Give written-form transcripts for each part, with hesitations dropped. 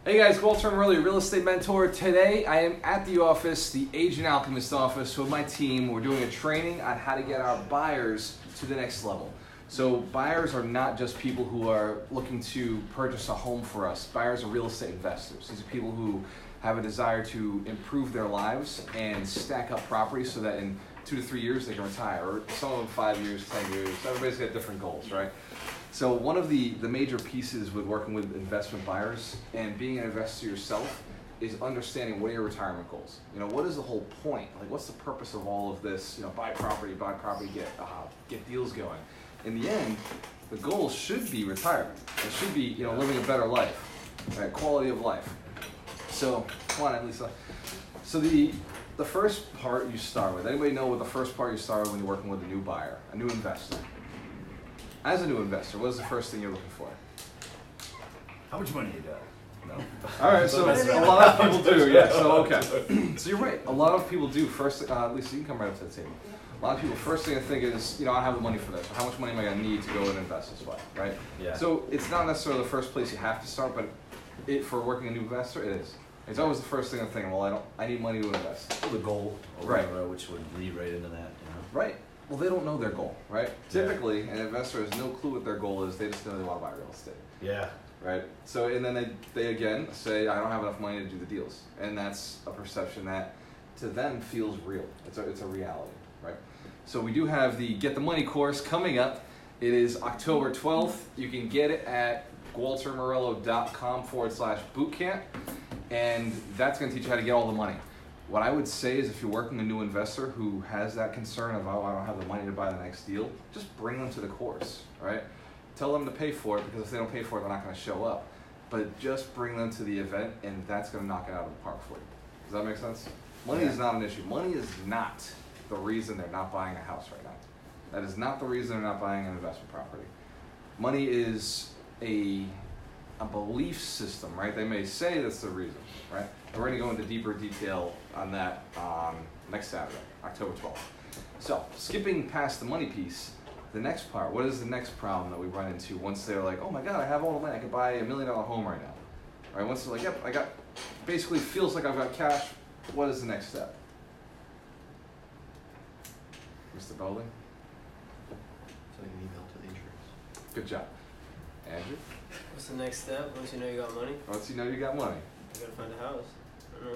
Hey guys, Walter Morelli, Real Estate Mentor. Today I am at the office, the Agent Alchemist office with my team. We're doing a training on how to get our buyers to the next level. So buyers are not just people who are looking to purchase a home for us. Buyers are real estate investors. These are people who have a desire to improve their lives and stack up property so that in 2 to 3 years they can retire, or some of them 5 years, 10 years. Everybody's got different goals, right? So one of the major pieces with working with investment buyers and being an investor yourself is understanding what are your retirement goals. You know, what is the whole point? Like, what's the purpose of all of this? You know, buy property, get deals going. In the end, the goal should be retirement. It should be, you know, living a better life, right? Quality of life. So, come on, Lisa. So the first part you start with. Anybody know what the first part you start with when you're working with a new buyer, a new investor? As a new investor, what is the first thing you're looking for? How much money you got? No. All right, so a lot of people do, yeah, so okay. So you're right, a lot of people do. First, Lisa, you can come right up to the table. A lot of people, first thing I think is, you know, I have the money for this. How much money am I going to need to go and invest this way, right? Yeah. So it's not necessarily the first place you have to start, but for working a new investor, it is. It's always the first thing I'm thinking, well, I need money to invest. The goal, right, which would lead right into that, you know? Right. Well, they don't know their goal, right? Yeah. Typically, an investor has no clue what their goal is. They just know they want to buy real estate. Yeah. Right? So, and then they again say, I don't have enough money to do the deals. And that's a perception that to them feels real. It's a reality, right? So we do have the Get the Money course coming up. It is October 12th. You can get it at waltermorello.com/bootcamp. And that's going to teach you how to get all the money. What I would say is if you're working a new investor who has that concern of, oh, I don't have the money to buy the next deal, just bring them to the course, right? Tell them to pay for it, because if they don't pay for it, they're not going to show up. But just bring them to the event, and that's going to knock it out of the park for you. Does that make sense? Money is not an issue. Money is not the reason they're not buying a house right now. That is not the reason they're not buying an investment property. Money is a belief system, right? They may say that's the reason, right? We're going to go into deeper detail on that next Saturday, October 12th. So, skipping past the money piece, the next part, what is the next problem that we run into once they're like, oh my God, I have all the money, I could buy $1 million home right now. All right, once they're like, yep, basically feels like I've got cash, what is the next step? Mr. Belding? Send an email to the insurance. Good job. Andrew? What's the next step once you know you got money? Once you know you got money. You gotta find a house.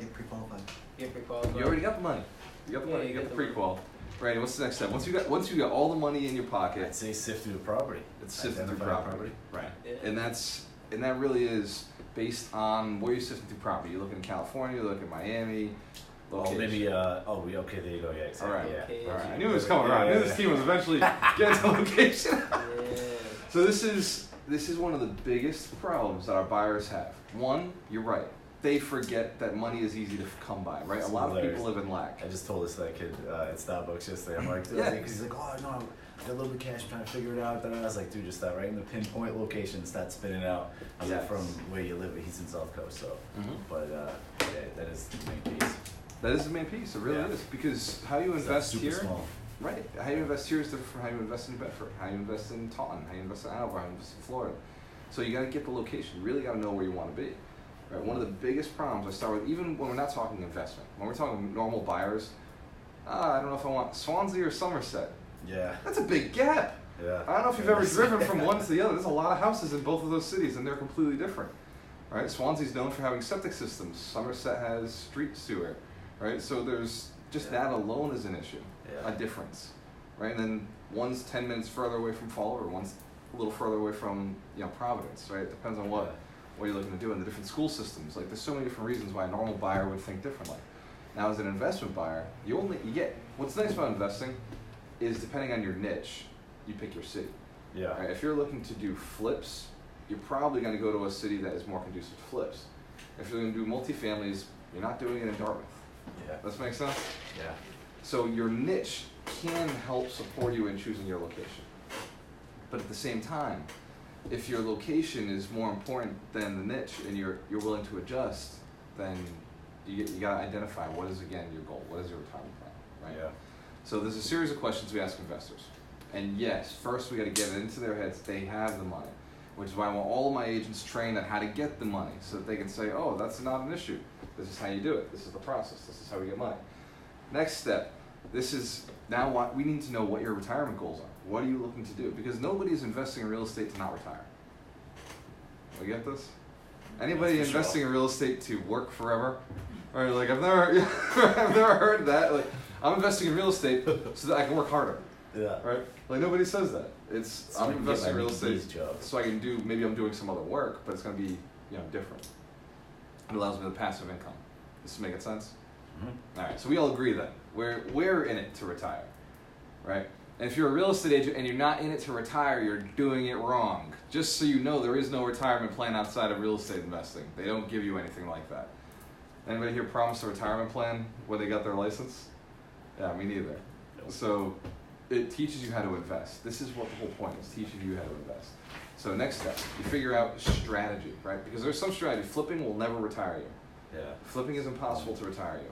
Get pre-qualified. Get pre-qualified. You already got the money. You got the money, you got the pre-qual. Right, what's the next step? Once you got all the money in your pocket, I'd say sift through the property. It's sifting through property. Right. Yeah. And that really is based on where you're sifting through property. You're looking in California, you're looking in Miami. Oh, maybe, okay, there you go, yeah, exactly. All right, yeah. All right. I knew it was coming around. I knew this team was eventually getting to location. Yeah. So this is one of the biggest problems that our buyers have. One, you're right. They forget that money is easy to come by, right? It's a lot hilarious. of people live in lack. I just told this to that kid at Starbucks yesterday. I'm like, Yeah. because he's like, oh no, I got a little bit of cash, I'm trying to figure it out. Then I was like, dude, just start right in the pinpoint location, start spinning out. I was like, Yes. from where you live, he's in South Coast, so. Mhm. But yeah, that is the main piece. That is the main piece. It really Yeah. is, because how you It's invest super here, small. right? How you invest here is different from how you invest in New Bedford, how you invest in Taunton, how you invest in Ann Arbor, how you invest in Florida. So you got to get the location. You really got to know where you want to be. Right? One of the biggest problems I start with, even when we're not talking investment, when we're talking normal buyers, I don't know if I want Swansea or Somerset. Yeah. That's a big gap. Yeah. I don't know if you've ever driven from one to the other. There's a lot of houses in both of those cities, and they're completely different. Right? Swansea's known for having septic systems. Somerset has street sewer. Right? So there's just that alone is an issue, Yeah. a difference. Right? And then one's 10 minutes further away from Fall River, one's a little further away from Providence. Right? It depends on what you're looking to do, and the different school systems. Like, there's so many different reasons why a normal buyer would think differently. Now, as an investment buyer, you get what's nice about investing is depending on your niche, you pick your city. Yeah. Right? If you're looking to do flips, you're probably going to go to a city that is more conducive to flips. If you're going to do multifamilies, you're not doing it in Dartmouth. Yeah. Does that make sense? Yeah. So your niche can help support you in choosing your location. But at the same time, if your location is more important than the niche and you're willing to adjust, then you got to identify what is, again, your goal. What is your retirement plan, right? Yeah. So there's a series of questions we ask investors. And yes, first we got to get it into their heads they have the money. which is why I want all of my agents trained on how to get the money so that they can say, oh, that's not an issue. This is how you do it. This is the process. This is how we get money. Next step, this is now what we need to know what your retirement goals are. What are you looking to do? Because nobody is investing in real estate to not retire. We get this? Anybody That's for investing sure. in real estate to work forever? Or like I've never I've never heard that. Like I'm investing in real estate so that I can work harder. Yeah. Right? Like nobody says that. It's So I'm I can investing get in my real estate these jobs. so I can do maybe I'm doing some other work, but it's gonna be, different. It allows me the passive income. Does this make sense? Mhm. Alright, so we all agree then. We're in it to retire. Right? And if you're a real estate agent and you're not in it to retire, you're doing it wrong. Just so you know, there is no retirement plan outside of real estate investing. They don't give you anything like that. Anybody here promised a retirement plan when they got their license? Yeah, me neither. Nope. So it teaches you how to invest. This is what the whole point is, teaching you how to invest. So next step, you figure out strategy, right? Because there's some strategy. Flipping will never retire you. Yeah. Flipping is impossible to retire you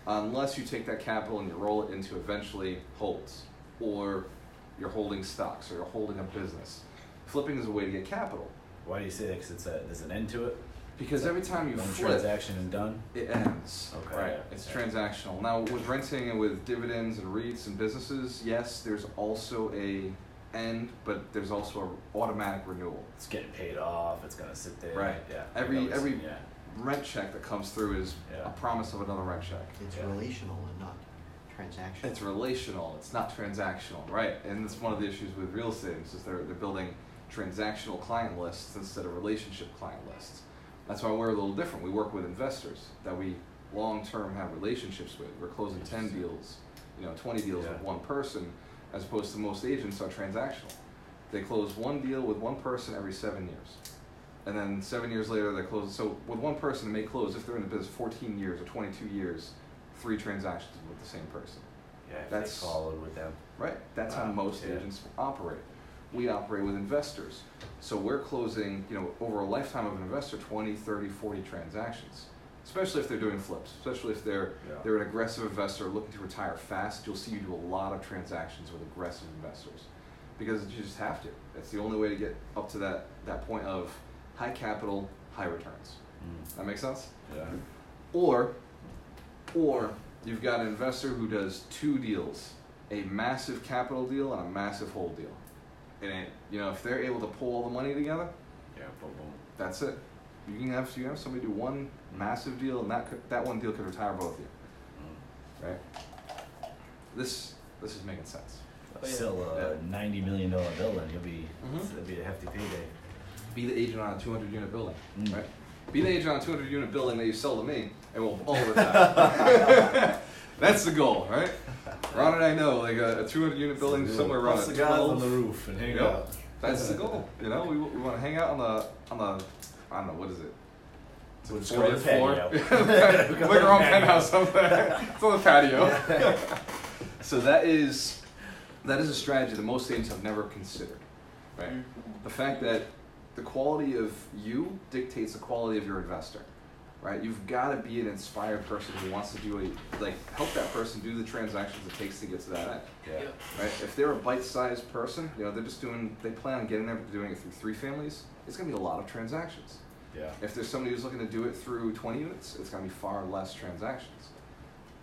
unless you take that capital and you roll it into eventually holds, or you're holding stocks, or you're holding a business. Flipping is a way to get capital. Why do you say that? 'Cause there's an end to it. Because every time you One flip, transaction and done. it ends. Okay, Right. yeah, It's yeah. transactional. Now with renting and with dividends and REITs and businesses, yes, there's also a end, but there's also an automatic renewal. It's getting paid off. It's gonna sit there. Right. Yeah. Every- I've every- seen- yeah. Rent check that comes through is Yeah. a promise of another rent check. It's Yeah. relational and not transactional. It's relational. It's not transactional, right? And it's one of the issues with real estate is they're building transactional client lists instead of relationship client lists. That's why we're a little different. We work with investors that we long-term have relationships with. We're closing 10 deals, 20 deals Yeah. with one person, as opposed to most agents are transactional. They close one deal with one person every 7 years. And then 7 years later, they close. So with one person, they may close, if they're in the business 14 years or 22 years, 3 transactions with the same person. Yeah. If That's- they followed with them. Right. That's how Wow, most yeah. agents operate. We operate with investors. So we're closing, over a lifetime of an investor, 20, 30, 40 transactions. Especially if they're doing flips, especially if they're an aggressive investor looking to retire fast, you'll see you do a lot of transactions with aggressive investors. Because you just have to. That's the only way to get up to that point of high capital, high returns. That make sense? Yeah. Or you've got an investor who does 2 deals, a massive capital deal and a massive hold deal. And if they're able to pull all the money together, Yeah. Boom. Boom. that's it. You can have somebody do one massive deal, and that one deal could retire both of you, Mm. right? This is making sense. Oh, yeah. Still a $90 million bill, and Mhm. it'll be a hefty payday. Be the agent on a 200-unit building, Mm. right? Be the agent on a 200-unit building that you sell to me, and we'll all retire. That's the goal, right? Ron and I know, like a 200-unit building somewhere around Plus a the guys on 12. the roof and hang Yep. out. That's the goal. We want to hang out on the I don't know, what is it? We'll just 40th go to the floor. patio. Like our own penthouse up there. It's on the patio. So that is a strategy that most agents have never considered, right? The fact that the quality of you dictates the quality of your investor, right? You've got to be an inspired person who wants to help that person do the transactions it takes to get to that end, Yeah. right? If they're a bite-sized person, they plan on getting there, doing it through 3 families, it's going to be a lot of transactions. Yeah. If there's somebody who's looking to do it through 20 units, it's going to be far less transactions.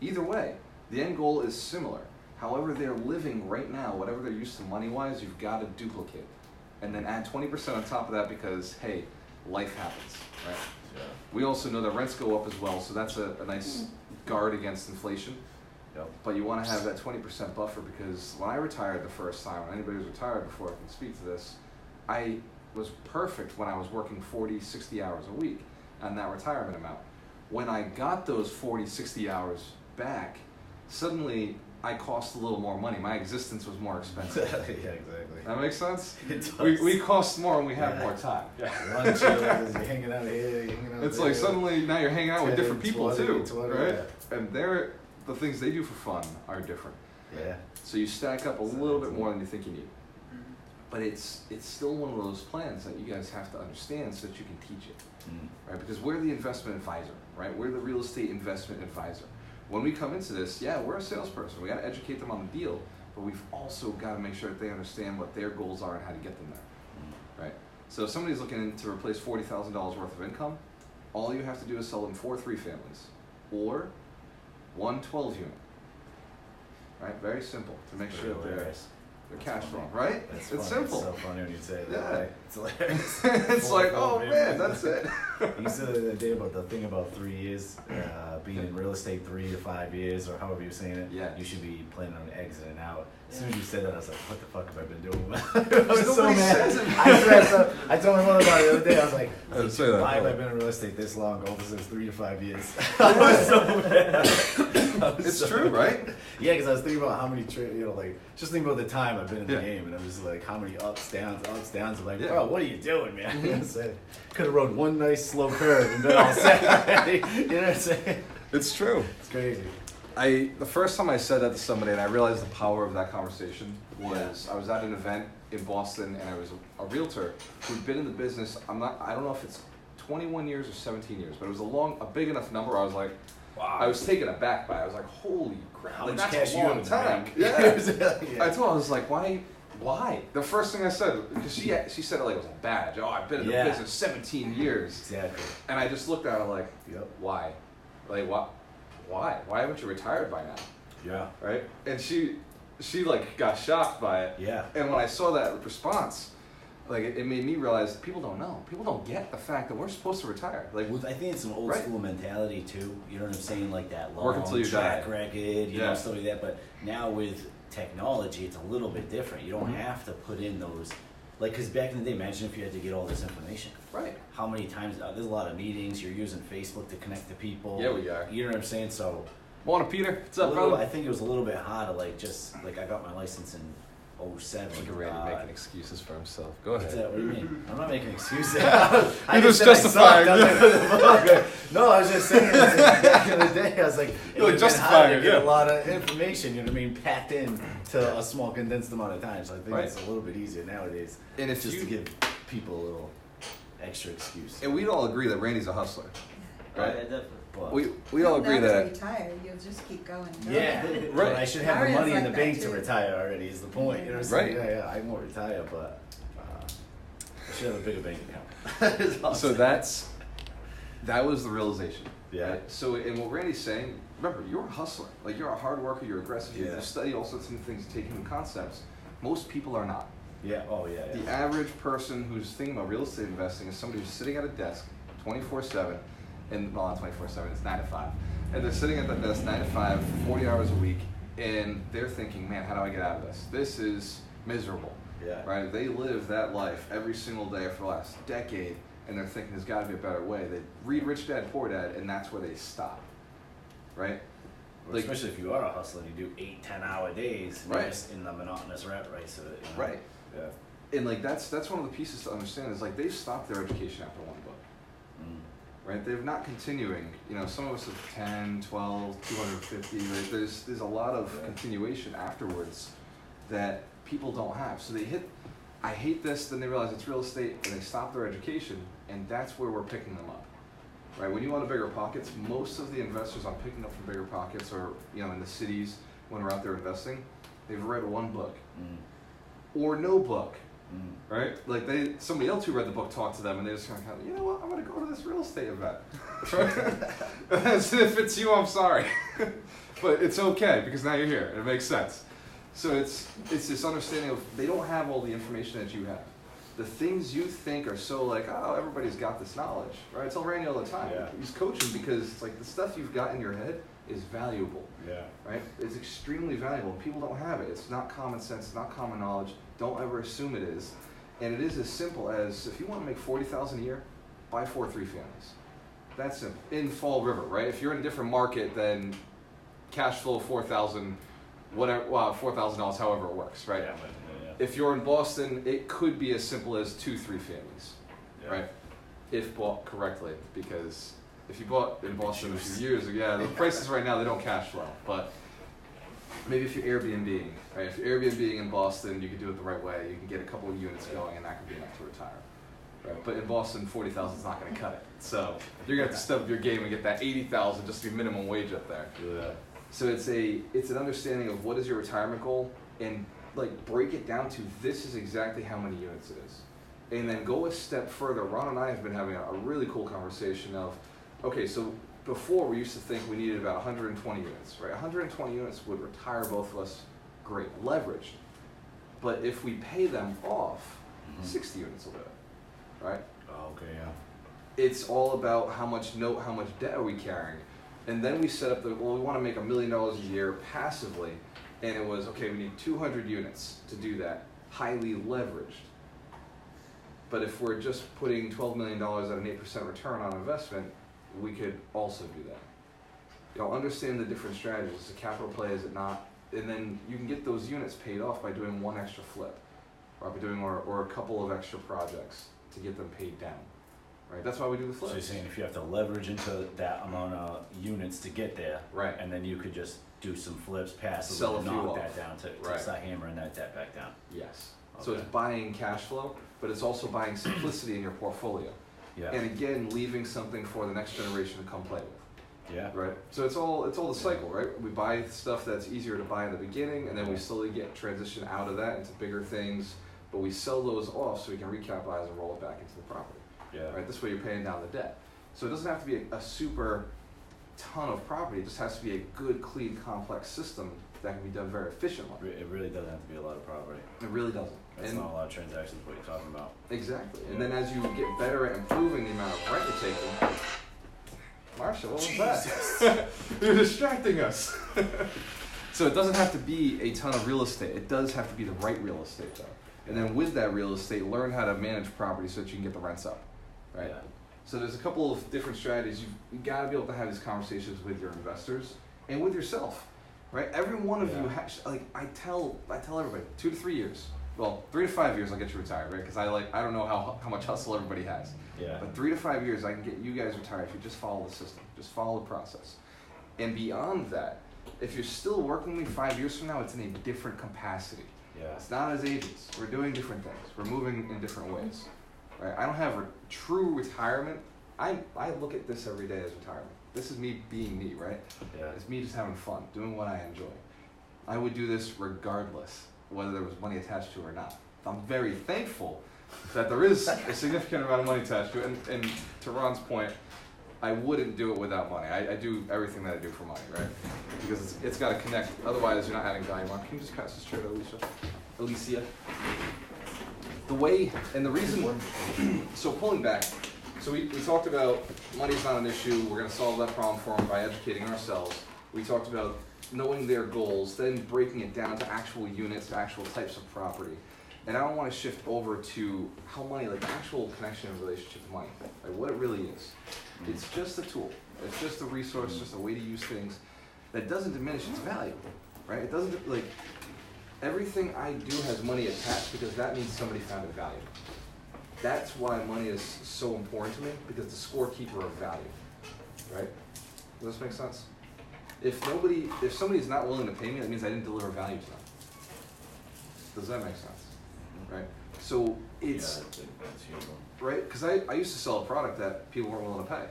Either way, the end goal is similar. However they're living right now, whatever they're used to money-wise, you've got to duplicate. And then add 20% on top of that because, hey, life happens, right? Yeah. We also know that rents go up as well, so that's a nice guard against inflation. Yep. But you want to have that 20% buffer because when I retired the first time, and anybody who's retired before can speak to this, I was perfect when I was working 40, 60 hours a week on that retirement amount. When I got those 40, 60 hours back, suddenly I cost a little more money. My existence was more expensive. Yeah, exactly. That makes sense? It does. We cost more and we have Yeah. more time. Lunch, you're hanging out here, you're hanging out It's there. like suddenly now you're hanging out with 10, different people 20, too, 20, right? yeah. And the things they do for fun are different. Yeah. So you stack up a little bit more than you think you need. But it's still one of those plans that you guys have to understand so that you can teach it, right? Because we're the investment advisor, right? We're the real estate investment advisor. When we come into this, yeah, we're a salesperson. We got to educate them on the deal, but we've also got to make sure that they understand what their goals are and how to get them there, right? So if somebody's looking to replace $40,000 worth of income, all you have to do is sell them 4 3-families or 1 12-unit. Right? Very simple to make sure that they're cash flowing, right? That's it's funny. simple. It's so funny when you say it that Yeah. way. It's hilarious. It's like, oh man, that's it. You said the other day about the thing about 3 years, being in real estate 3 to 5 years, or however you're saying it. Yeah. You should be planning on exiting out. As soon as you said that, I was like, what the fuck have I been doing? I was so Nobody mad. says it. I told my mother about it the other day. I was like, Say that. why have I been in real estate this long? All this is 3 to 5 years. I was so mad. It's true, right? Yeah, because I was thinking about how many, like, just thinking about the time I've been in the Yeah. game, and I'm just like, how many ups, downs. I'm like, Yeah. bro, what are you doing, man? You know what I'm saying? Could have rode one nice slow curve and been all set already. You know what I'm saying? It's true. It's crazy. The first time I said that to somebody and I realized the power of that conversation was I was at an event in Boston and I was a realtor who'd been in the business. I don't know if it's 21 years or 17 years, but it was a big enough number. I was like, Wow. I was taken aback by it. I was like, holy crap, How like, much that's cash a you long have in the time. bank? Yeah. I told her, I was like, why? The first thing I said, because she said it like it was a badge. Oh, I've been in the Yeah. business 17 years. Exactly. And I just looked at her like, Yep. why? Like, what? Why? Why haven't you retired by now? Yeah. Right? And she like got shocked by it. Yeah. And when I saw that response, like it made me realize people don't know. People don't get the fact that we're supposed to retire. Like, Well, I think it's an old Right. school mentality too. You know what I'm saying? Like that long Work until you track die. record, you Yeah. know, stuff like that. But now with technology, it's a little bit different. You don't Mhm. have to put in those, like, because back in the day, imagine if you had to get all this information. right. How many times? There's a lot of meetings. You're using Facebook to connect to people. Yeah, we are. You know what I'm saying? So, Morning, Peter. What's up, I brother? think it was a little bit hard to like just like I got my license in 07. Look at Randy making excuses for himself. Go What's ahead. that? What do you mean? I'm not making excuses. You're just justifying, No, I was just saying back in the day, I was like, You're it justifying to it, get yeah. a lot of information, you know what I mean, packed in to a small condensed amount of time. So I think Right. it's a little bit easier nowadays And if just you to give people a little extra excuse. and we'd all agree that Randy's a hustler, Oh, yeah, right? definitely. But, We all agree Never that retire. You'll just keep going. yeah, Right. but I should have the Mario's money in like the that bank to too. retire already is the point. You know what I'm saying? Right. Yeah, I won't retire, but I should have a bigger bank account. Is all I'm so saying. that was the realization. Yeah. Right? So in what Randy's saying, remember, you're a hustler. Like, you're a hard worker, you're aggressive, you Yeah. study all sorts of things, you take new concepts. Most people are not. Yeah, oh yeah, The yeah. average person who's thinking about real estate investing is somebody who's sitting at a desk 24/7, and well, not 24/7, it's 9 to 5. And they're sitting at that desk 9 to 5, 40 hours a week, and they're thinking, man, how do I get out of this? This is miserable. Yeah. Right? They live that life every single day for the last decade, and they're thinking there's got to be a better way. They read Rich Dad Poor Dad, and that's where they stop. Right? Well, Like- especially if you are a hustler and you do 8-10 hour days, you're Right. just in the monotonous rat race of it. You know? Right. Yeah. And like that's one of the pieces to understand is like they've stopped their education after one book. Right? They're not continuing. You know, some of us have 10, 12, 250. Right? There's a lot of Yeah. continuation afterwards that people don't have. So they hit, I hate this, then they realize it's real estate, and they stop their education, and that's where we're picking them up. Right? When you want a bigger pockets, most of the investors I'm picking up from bigger pockets are, you know, in the cities when we're out there investing, they've read one book or no book. Right? Like somebody else who read the book talked to them and they just kind of, you know what, I'm going to go to this real estate event. As if it's you, I'm sorry. But it's okay because now you're here and it makes sense. So it's this understanding of they don't have all the information that you have. The things you think are so like, oh, everybody's got this knowledge. Right? I tell Randy all the time. Yeah. He's coaching because it's like the stuff you've got in your head is valuable. Yeah. Right? It's extremely valuable. People don't have it. It's not common sense. It's not common knowledge. Don't ever assume it is. And it is as simple as if you want to make $40,000 a year, buy 4 3-families. That's simple. In Fall River, right? If you're in a different market, then cash flow $4,000, whatever. Well, $4,000, however it works, right? Yeah. If you're in Boston, it could be as simple as 2 3-families, Yeah. right? If bought correctly, because if you bought in Boston a few years ago, yeah, the prices right now they don't cash flow, but. Maybe if you're Airbnb-ing, right? If you're Airbnb-ing in Boston, you can do it the right way. You can get a couple of units going, and that could be enough to retire. Right? But in Boston, 40,000 is not going to cut it. So you're going to have to step up your game and get that 80,000 just to be minimum wage up there. Yeah. So it's an understanding of what is your retirement goal, and like break it down to this is exactly how many units it is. And then go a step further. Ron and I have been having a really cool conversation of, okay, so before we used to think we needed about 120 units, right? 120 units would retire both of us, great, leveraged. But if we pay them off, 60 units will do it, right? Oh, okay, yeah. It's all about how much note, how much debt are we carrying. And then we set up we want to make $1 million a year passively. And it was, okay, we need 200 units to do that, highly leveraged. But if we're just putting $12 million at an 8% return on investment, we could also do that. You know, understand the different strategies. Is it a capital play, is it not? And then you can get those units paid off by doing one extra flip, or by doing or a couple of extra projects to get them paid down. Right? That's why we do the flips. So you're saying if you have to leverage into that amount of units to get there, Right. and then you could just do some flips, passively, Sell a and few knock off. that down to Right. start hammering that debt back down. Yes. So Okay. it's buying cash flow, but it's also buying simplicity in your portfolio. Yeah. And again, leaving something for the next generation to come play with. Yeah. Right. So it's all the cycle, right? We buy stuff that's easier to buy in the beginning, and then we slowly get transition out of that into bigger things. But we sell those off so we can recapitalize and roll it back into the property. Yeah. Right. This way you're paying down the debt. So it doesn't have to be a super ton of property. It just has to be a good, clean, complex system that can be done very efficiently. It really doesn't have to be a lot of property. It really doesn't. That's And not a lot of transactions, what you're talking about. exactly. And then as you get better at improving the amount of rent you're taking, Marsha, what was that? You're distracting us. So it doesn't have to be a ton of real estate. It does have to be the right real estate though. And then with that real estate, learn how to manage property so that you can get the rents up, right? Yeah. So there's a couple of different strategies. You've got to be able to have these conversations with your investors and with yourself, right? Every one of you has, like, I tell everybody, 2 to 3 years. Well, 3 to 5 years I'll get you retired, right? Because I don't know how much hustle everybody has. Yeah. But 3 to 5 years, I can get you guys retired if you just follow the system, just follow the process. And beyond that, if you're still working with me 5 years from now, it's in a different capacity. Yeah. It's not as agents. We're doing different things. We're moving in different ways. Right? I don't have a true retirement. I look at this every day as retirement. This is me being me, right? Yeah. It's me just having fun, doing what I enjoy. I would do this regardless, whether there was money attached to it or not. I'm very thankful that there is a significant amount of money attached to it. And to Ron's point, I wouldn't do it without money. I do everything that I do for money, right? Because it's got to connect. Otherwise, you're not adding value. Ron, can you just pass this chair to Alicia? The way and the reason. So pulling back. So we talked about money's not an issue. We're going to solve that problem for them by educating ourselves. We talked about knowing their goals, then breaking it down to actual units, to actual types of property. And I don't want to shift over to how money, like the actual connection and relationship to money, like what it really is. It's just a tool. It's just a resource, just a way to use things that doesn't diminish its value, right? It doesn't, like, everything I do has money attached because that means somebody found it valuable. That's why money is so important to me, because it's the scorekeeper of value, right? Does this make sense? If somebody's not willing to pay me, that means I didn't deliver value to them. Does that make sense? Right? So it's, that's huge. right? Because I used to sell a product that people weren't willing to pay.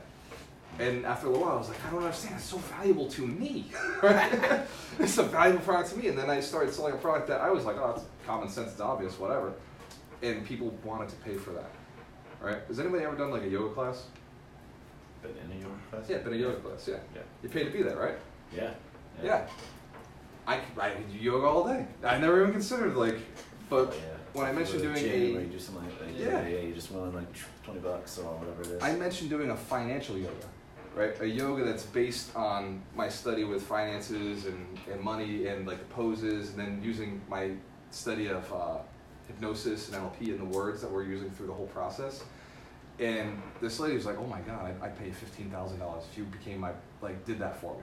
And after a while, I was like, I don't understand, it's so valuable to me, right? It's a valuable product to me. And then I started selling a product that I was like, oh, it's common sense, it's obvious, whatever. And people wanted to pay for that, right? Has anybody ever done like a yoga class? Been in a yoga class? Yeah, been a yoga class, yeah. Yeah. You paid to be there, right? Yeah. Yeah. I could do yoga all day. I never even considered, like, but Yeah. when I mentioned Go to doing the gym, a- where you do something like that. Yeah. Yeah, you just willing like $20 or whatever it is. I mentioned doing a financial yoga, right? A yoga that's based on my study with finances and money and like the poses, and then using my study of hypnosis and NLP and the words that we're using through the whole process. And this lady was like, oh my God, I'd pay $15,000 if you became did that for me.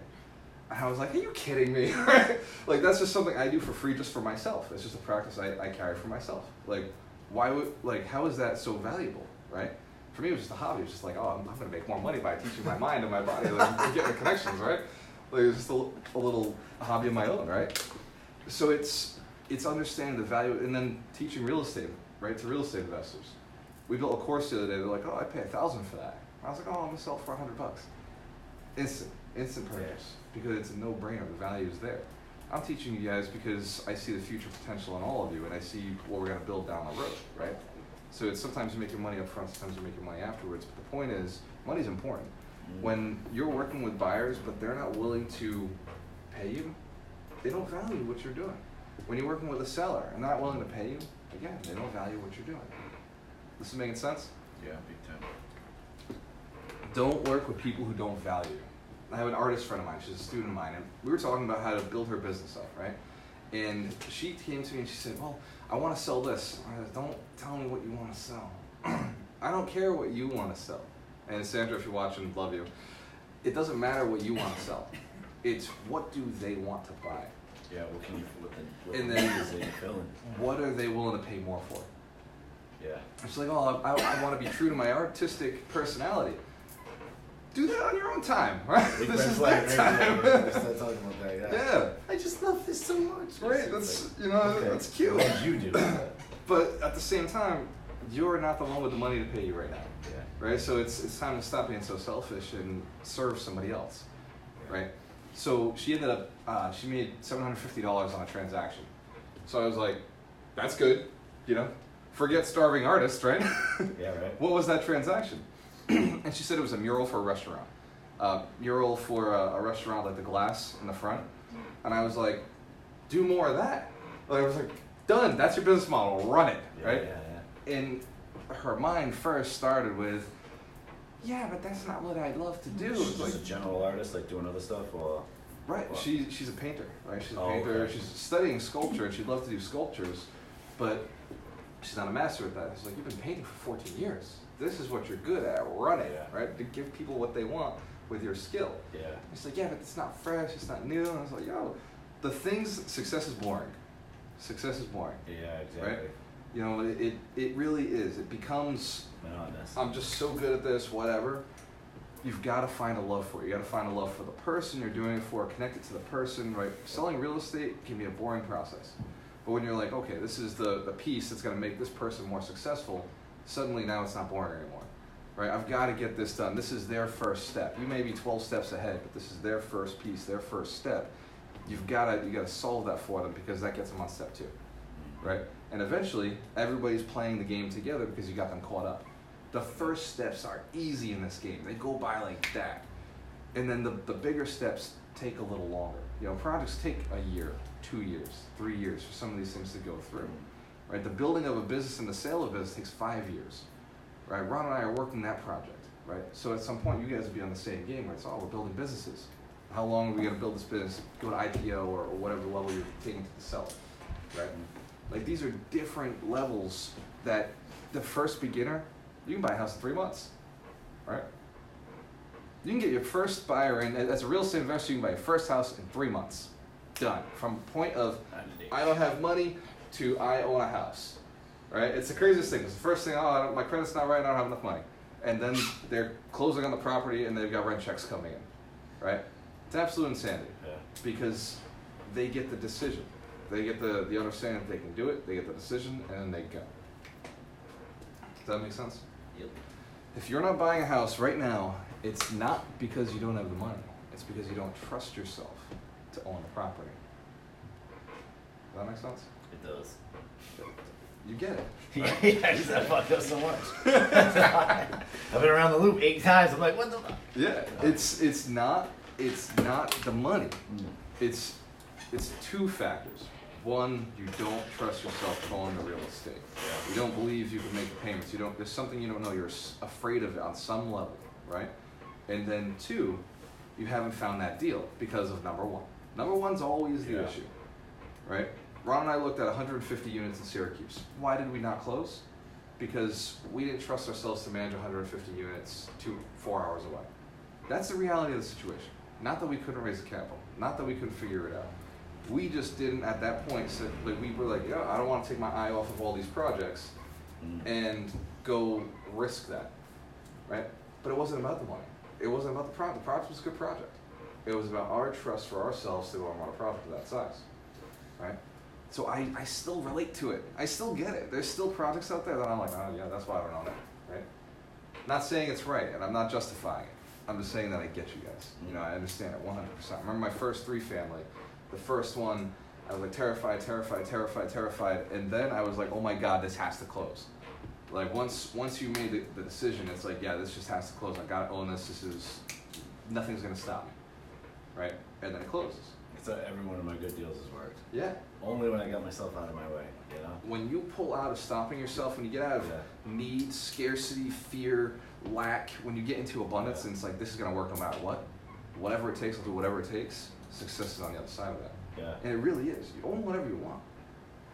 And I was like, are you kidding me? Like, that's just something I do for free just for myself. It's just a practice I carry for myself. Like, how is that so valuable, right? For me, it was just a hobby. It was just like, oh, I'm going to make more money by teaching my mind and my body, like, getting the connections, right? Like, it was just a little hobby of my own, right? So it's understanding the value, and then teaching real estate, right, to real estate investors. We built a course the other day. They're like, oh, I pay $1,000 for that. I was like, oh, I'm going to sell it for $100. Instant purchase, because it's a no-brainer. The value is there. I'm teaching you guys because I see the future potential in all of you, and I see what we're going to build down the road, right? So it's sometimes you're making money up front, sometimes you're making money afterwards. But the point is, money's important. When you're working with buyers, but they're not willing to pay you, they don't value what you're doing. When you're working with a seller and not willing to pay you, again, they don't value what you're doing. This is making sense? Yeah, big time. Don't work with people who don't value you. I have an artist friend of mine, she's a student of mine, and we were talking about how to build her business up, right? And she came to me and she said, well, I want to sell this. I said, don't tell me what you want to sell. I don't care what you want to sell. And Sandra, if you're watching, love you. It doesn't matter what you want to sell. It's what do they want to buy. Yeah, what can you, what And the then- needs are you filling? What are they willing to pay more for? Yeah. It's like, oh, I want to be true to my artistic personality. Do that on your own time, right? Big This red is flag that right time. there. We start talking about that, Yeah. I just love this so much. Right, It's that's, like, you know, okay, that's cute. What did you do with that? But at the same time, you're not the one with the money to pay you right now, Yeah. right? So it's time to stop being so selfish and serve somebody else, right? So she ended up, she made $750 on a transaction. So I was like, that's good, you know? Forget starving artist, right? Yeah, right. What was that transaction? And she said it was a mural for a restaurant. Mural for a restaurant, like the glass in the front. And I was like, do more of that. Like, I was like, done, that's your business model, run it, Yeah, right? yeah, And her mind first started with, yeah, but that's not what I'd love to do. She's It's just like, a general artist, like doing other stuff, or right, Wow. she's a painter, right? She's a Oh, painter, okay. she's studying sculpture, and she'd love to do sculptures, but she's not a master at that. It's like, you've been painting for 14 years. This is what you're good at, run it, Yeah. right? To give people what they want with your skill. yeah. It's like, yeah, but it's not fresh, it's not new. And I was like, yo, the things, success is boring. Success is boring, Yeah, exactly. you know, it really is. It becomes, Monotonous. I'm just so good at this, whatever. You've got to find a love for it. You got to find a love for the person you're doing it for, connect it to the person, right? Selling real estate can be a boring process. But when you're like, okay, this is the piece that's going to make this person more successful, suddenly now it's not boring anymore, right? I've got to get this done. This is their first step. You may be 12 steps ahead, but this is their first piece, their first step. You got to solve that for them because that gets them on step 2, right? And eventually, everybody's playing the game together because you got them caught up. The first steps are easy in this game. They go by like that. And then the bigger steps take a little longer. You know, projects take a year, 2 years, 3 years for some of these things to go through. Right? The building of a business and the sale of a business takes 5 years. Right? Ron and I are working that project. Right? So at some point you guys will be on the same game where it's, oh, we're building businesses. How long are we gonna build this business? Go to IPO or whatever level you're taking to the seller. Right? Like, these are different levels that the first beginner, you can buy a house in 3 months, right? You can get your first buyer in, as a real estate investor, you can buy your first house in 3 months. Done. From point of, I don't have money, to I own a house, right? It's the craziest thing. It's the first thing, oh, my credit's not right, I don't have enough money. And then they're closing on the property and they've got rent checks coming in, right? It's absolute insanity Yeah. because they get the decision. They get the understanding that they can do it, they get the decision, and then they go. Does that make sense? Yep. If you're not buying a house right now, it's not because you don't have the money. It's because you don't trust yourself to own a property. Does that make sense? It does. You get it. Yeah, Right? I just I fucked up so much. I've been around the loop 8 times. I'm like, what the fuck? Yeah. It's not the money. It's 2 factors. One, you don't trust yourself to own the real estate. You don't believe you can make the payments. There's something you don't know. You're afraid of it on some level, right? And then 2, you haven't found that deal because of number 1. Number 1's always the Yeah. issue, right? Ron and I looked at 150 units in Syracuse. Why did we not close? Because we didn't trust ourselves to manage 150 units 4 hours away. That's the reality of the situation. Not that we couldn't raise the capital. Not that we couldn't figure it out. We just didn't at that point say, like, we were like, yeah, I don't want to take my eye off of all these projects and go risk that, right? But it wasn't about the money. It wasn't about the project. The project was a good project. It was about our trust for ourselves to go and run a project of that size, right? So I still relate to it. I still get it. There's still projects out there that I'm like, oh yeah, that's why I don't own it, right? Not saying it's right, and I'm not justifying it. I'm just saying that I get you guys. You know, I understand it 100%. I remember my first 3 family. The first one, I was like terrified, and then I was like, oh my God, this has to close. Like once you made the decision, it's like, yeah, this just has to close. I gotta own this. Nothing's gonna stop me, right? And then it closes. So every one of my good deals has worked. Yeah. Only when I got myself out of my way, you know? When you pull out of stopping yourself, when you get out of need, scarcity, fear, lack, when you get into abundance, and it's like, this is gonna work no matter what. Whatever it takes, I'll do whatever it takes. Success is on the other side of that. Yeah. And it really is. You own whatever you want.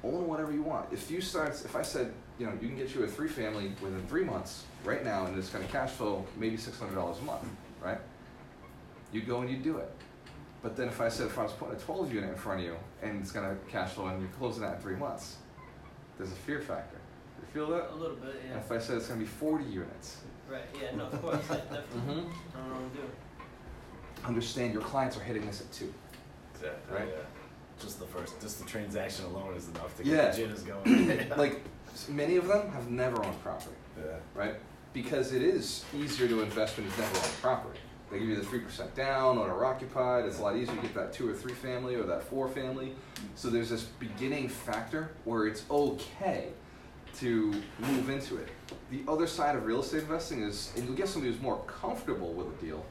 Own whatever you want. If I said, you know, you can get you a 3-family within 3 months right now, and it's going to cash flow maybe $600 a month, right? You'd go and you'd do it. But then if I was putting a 12 unit in front of you and it's going to cash flow and you're closing that in 3 months, there's a fear factor. You feel that? A little bit, yeah. And if I said it's going to be 40 units. Right, yeah, no, of course, yeah, definitely. Mhm. I don't know what to do. Understand your clients are hitting this at 2. Exactly. Right? Yeah. Just the transaction alone is enough to Yeah. get the jitters going. Like, many of them have never owned property. Yeah. Right? Because it is easier to invest when you've never owned property. They give you the 3% down, owner occupied. It's a lot easier to get that 2 or 3 family or that 4 family. So there's this beginning factor where it's okay to move into it. The other side of real estate investing is, and you'll get somebody who's more comfortable with a deal,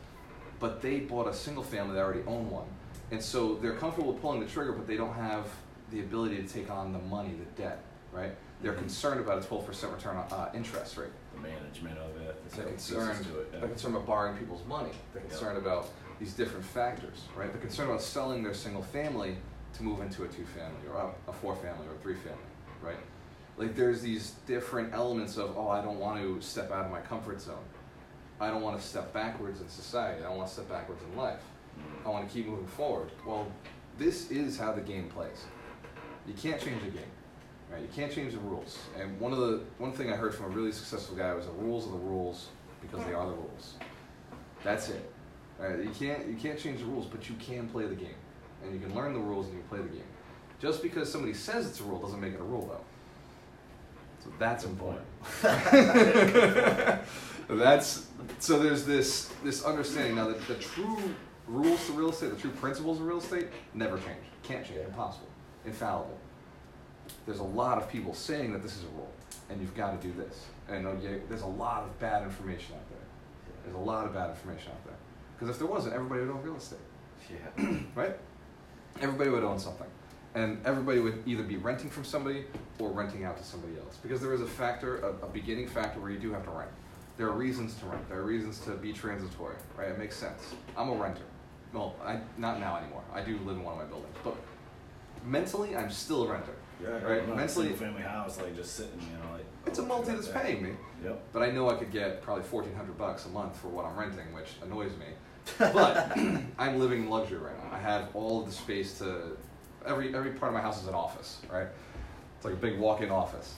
but they bought a single family, they already own one. And so they're comfortable with pulling the trigger, but they don't have the ability to take on the money, the debt, right? They're concerned about a 12% return on interest rate. The management of it. They're the concerned, pieces to it, yeah. they're concerned about borrowing people's money. They're concerned about these different factors, right? They're concerned about selling their single family to move into a 2-family or a 4-family or a 3-family, right? Like there's these different elements of, oh, I don't want to step out of my comfort zone. I don't want to step backwards in society. I don't want to step backwards in life. I want to keep moving forward. Well, this is how the game plays. You can't change the game, right? You can't change the rules. And one thing I heard from a really successful guy was the rules are the rules because they are the rules. That's it. Right? You can't change the rules, but you can play the game, and you can learn the rules and you can play the game. Just because somebody says it's a rule doesn't make it a rule, though. So that's important. So there's this understanding now that the true rules to real estate, the true principles of real estate, never change. Can't change. Impossible. Infallible. There's a lot of people saying that this is a rule, and you've got to do this. And there's a lot of bad information out there. There's a lot of bad information out there. Because if there wasn't, everybody would own real estate. Yeah. Right? Everybody would own something. And everybody would either be renting from somebody or renting out to somebody else. Because there is a factor, a beginning factor where you do have to rent. There are reasons to rent. There are reasons to be transitory, right? It makes sense. I'm a renter. Well, not now anymore. I do live in one of my buildings. But mentally, I'm still a renter. Yeah, right? Mentally, family house, like just sitting, you know, like. It's a multi that's paying me. Yep. But I know I could get probably $1,400 a month for what I'm renting, which annoys me. But I'm living in luxury right now. I have all of the space to. Every part of my house is an office, right? It's like a big walk-in office.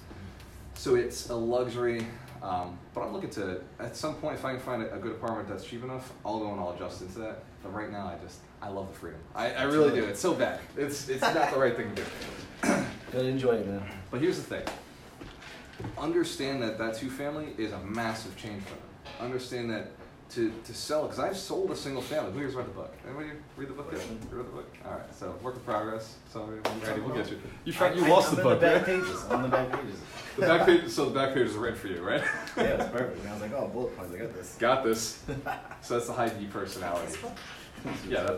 So it's a luxury, but I'm looking to, at some point, if I can find a good apartment that's cheap enough, I'll go and I'll adjust into that. But right now, I love the freedom. I really do. It's so bad. It's not the right thing to do. Gotta enjoy it, man. But here's the thing. Understand that 2-family is a massive change for them. Understand that to sell, because I've sold a single family. Who here's read the book? Anybody read the book yet? You read the book? All right, so work in progress. Sorry, Randy, we'll get you. You lost the book, on the back right? pages. On the back pages. The back page. So the back page is written for you, right? Yeah, it's perfect. And I was like, oh, bullet points. I got this. Got this. So that's the high D personality. Yeah,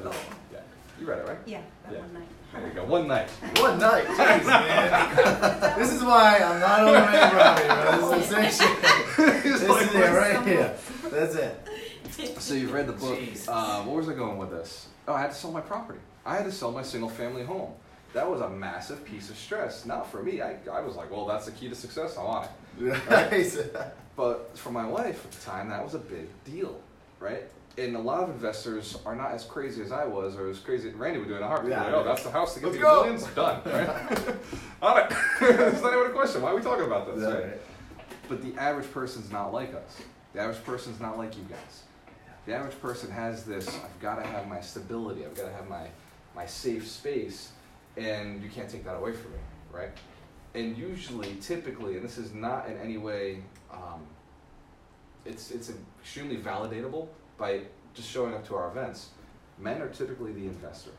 yeah. You read it, right? Yeah, that Yeah. one night. There you go. One night. One night. Jeez, man. This is why I'm not on the man Robbie, bro. This is the same shit. This is it right here. That's it. So you've read the book. Jeez. What was I going with this? Oh, I had to sell my property. I had to sell my single family home. That was a massive piece of stress. Not for me. I was like, well, that's the key to success. I want it. Nice. But for my wife at the time, that was a big deal, right? And a lot of investors are not as crazy as I was, or as crazy as Randy would do in a heartbeat. Yeah, Like, oh, that's the house to get let's you go. millions? Done, right? On it. It's not even a question. Why are we talking about this? Yeah, Right? right. But the average person's not like us. The average person's not like you guys. The average person has this, I've got to have my stability, I've got to have my safe space, and you can't take that away from me, right? And usually, typically, and this is not in any way, it's extremely validatable by just showing up to our events. Men are typically the investor.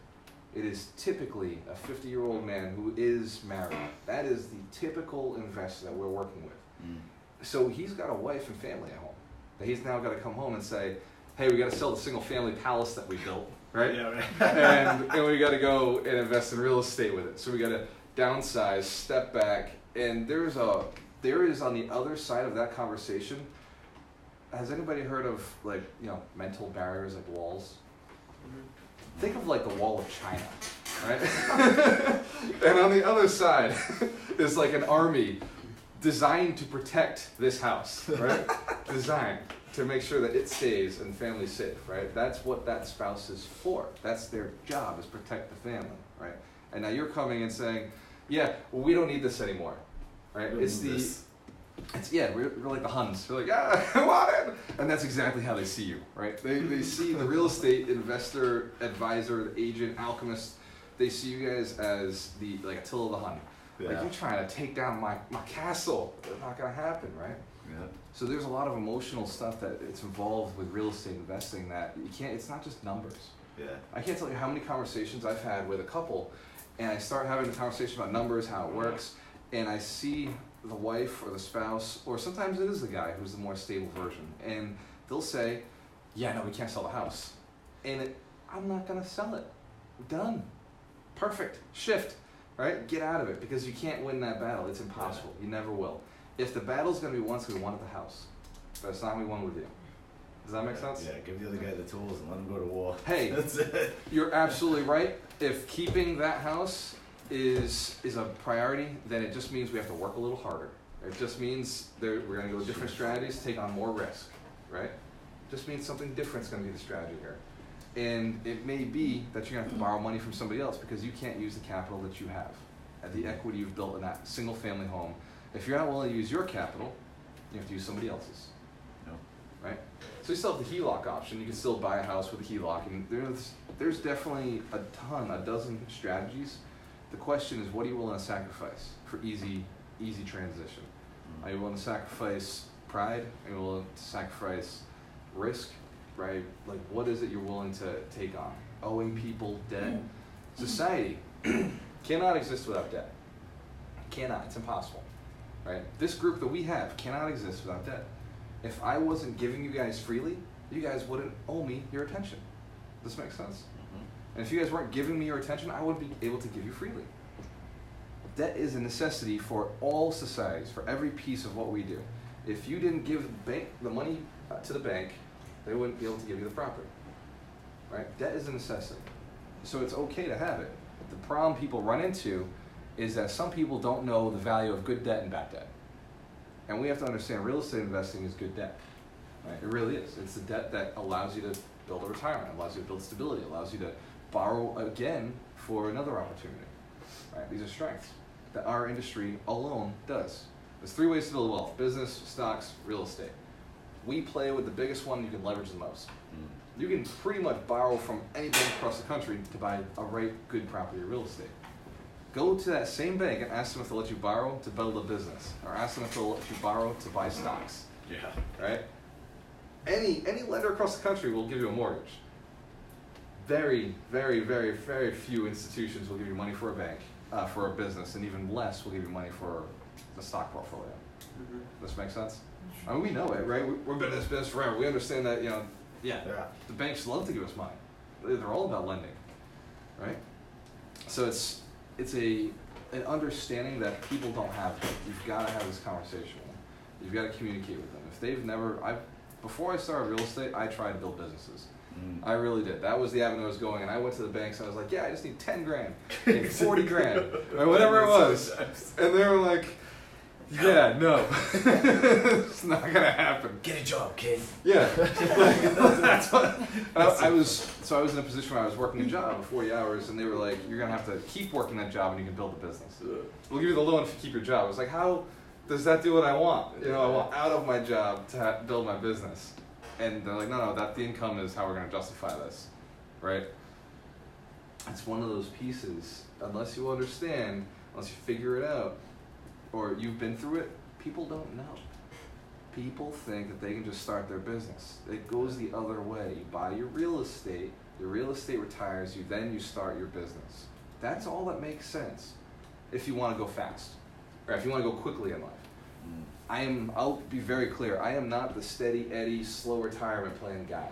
It is typically a 50-year-old man who is married. That is the typical investor that we're working with. So he's got a wife and family at home. That he's now got to come home and say, hey, we got to sell the single family palace that we built, right? Yeah, right. and we got to go and invest in real estate with it. So we got to downsize, step back, and there is on the other side of that conversation. Has anybody heard of like mental barriers like walls? Think of like the wall of China, right? And on the other side is like an army designed to protect this house, right? Designed to make sure that it stays and family's safe, right? That's what that spouse is for. That's their job, is protect the family, right? And now you're coming and saying, yeah, well, we don't need this anymore, right? We're like the Huns. We're like, I want it. And that's exactly how they see you, right? They see the real estate investor, advisor, the agent, alchemist. They see you guys as like Attila the Hun. Yeah. Like, you're trying to take down my castle. That's not going to happen, right? Yeah. So there's a lot of emotional stuff that it's involved with real estate investing that you can't, it's not just numbers. Yeah. I can't tell you how many conversations I've had with a couple, and I start having a conversation about numbers, how it works, and I see the wife or the spouse, or sometimes it is the guy who's the more stable version, and they'll say, yeah, no, we can't sell the house. And I'm not gonna sell it. Done. Perfect. Shift. Right? Get out of it, because you can't win that battle. It's impossible. You never will. If the battle's gonna be won, it's gonna be won at the house. But it's not gonna be won with you. Does that make sense? Yeah, give the other guy the tools and let him go to war. Hey, That's it. you're absolutely right. If keeping that house is a priority, then it just means we have to work a little harder. It just means we're going to go with different strategies, take on more risk, right? It just means something different is going to be the strategy here. And it may be that you're going to have to borrow money from somebody else because you can't use the capital that you have, the equity you've built in that single family home. If you're not willing to use your capital, you have to use somebody else's. No. Right? So you still have the HELOC option. You can still buy a house with a HELOC, and there's definitely a dozen strategies. The question is, what are you willing to sacrifice for easy transition? Are you willing to sacrifice pride? Are you willing to sacrifice risk? Right? Like, what is it you're willing to take on? Owing people debt. Society cannot exist without debt. Cannot. It's impossible. Right? This group that we have cannot exist without debt. If I wasn't giving you guys freely, you guys wouldn't owe me your attention. Does this make sense? And if you guys weren't giving me your attention, I wouldn't be able to give you freely. Debt is a necessity for all societies, for every piece of what we do. If you didn't give the money to the bank, they wouldn't be able to give you the property. Right? Debt is a necessity. So it's okay to have it. The problem people run into is that some people don't know the value of good debt and bad debt. And we have to understand real estate investing is good debt. Right? It really is. It's the debt that allows you to build a retirement, allows you to build stability, allows you to borrow again for another opportunity. Right? These are strengths that our industry alone does. There's 3 ways to build wealth: business, stocks, real estate. We play with the biggest one you can leverage the most. You can pretty much borrow from any bank across the country to buy a right good property or real estate. Go to that same bank and ask them if they'll let you borrow to build a business, or ask them if they'll let you borrow to buy stocks. Yeah. Right? Any lender across the country will give you a mortgage. Very, very, very, very few institutions will give you money for a bank, for a business, and even less will give you money for the stock portfolio. Does this make sense? I mean, we know it, right? We've been in this business forever. We understand that, Yeah. the banks love to give us money. They're all about lending, right? So it's an understanding that people don't have. You've got to have this conversation with them. You've got to communicate with them. If they've never, before I started real estate, I tried to build businesses. I really did. That was the avenue I was going, and I went to the banks and I was like, yeah, I just need 10 grand, and 40 grand, or whatever it was. And they were like, yeah, no, it's not gonna happen. Get a job, kid. Yeah, that's what I was. So I was in a position where I was working a job of 40 hours, and they were like, "You're gonna have to keep working that job, and you can build a business. We'll give you the loan if you keep your job." I was like, "How does that do what I want? I want out of my job to build my business." And they're like, "No, that the income is how we're gonna justify this, right?" It's one of those pieces. Unless you understand, unless you figure it out, or you've been through it, people don't know. People think that they can just start their business. It goes the other way. You buy your real estate retires you, then you start your business. That's all that makes sense if you want to go fast, or if you want to go quickly in life. I'll be very clear, I am not the steady Eddie, slow retirement plan guy.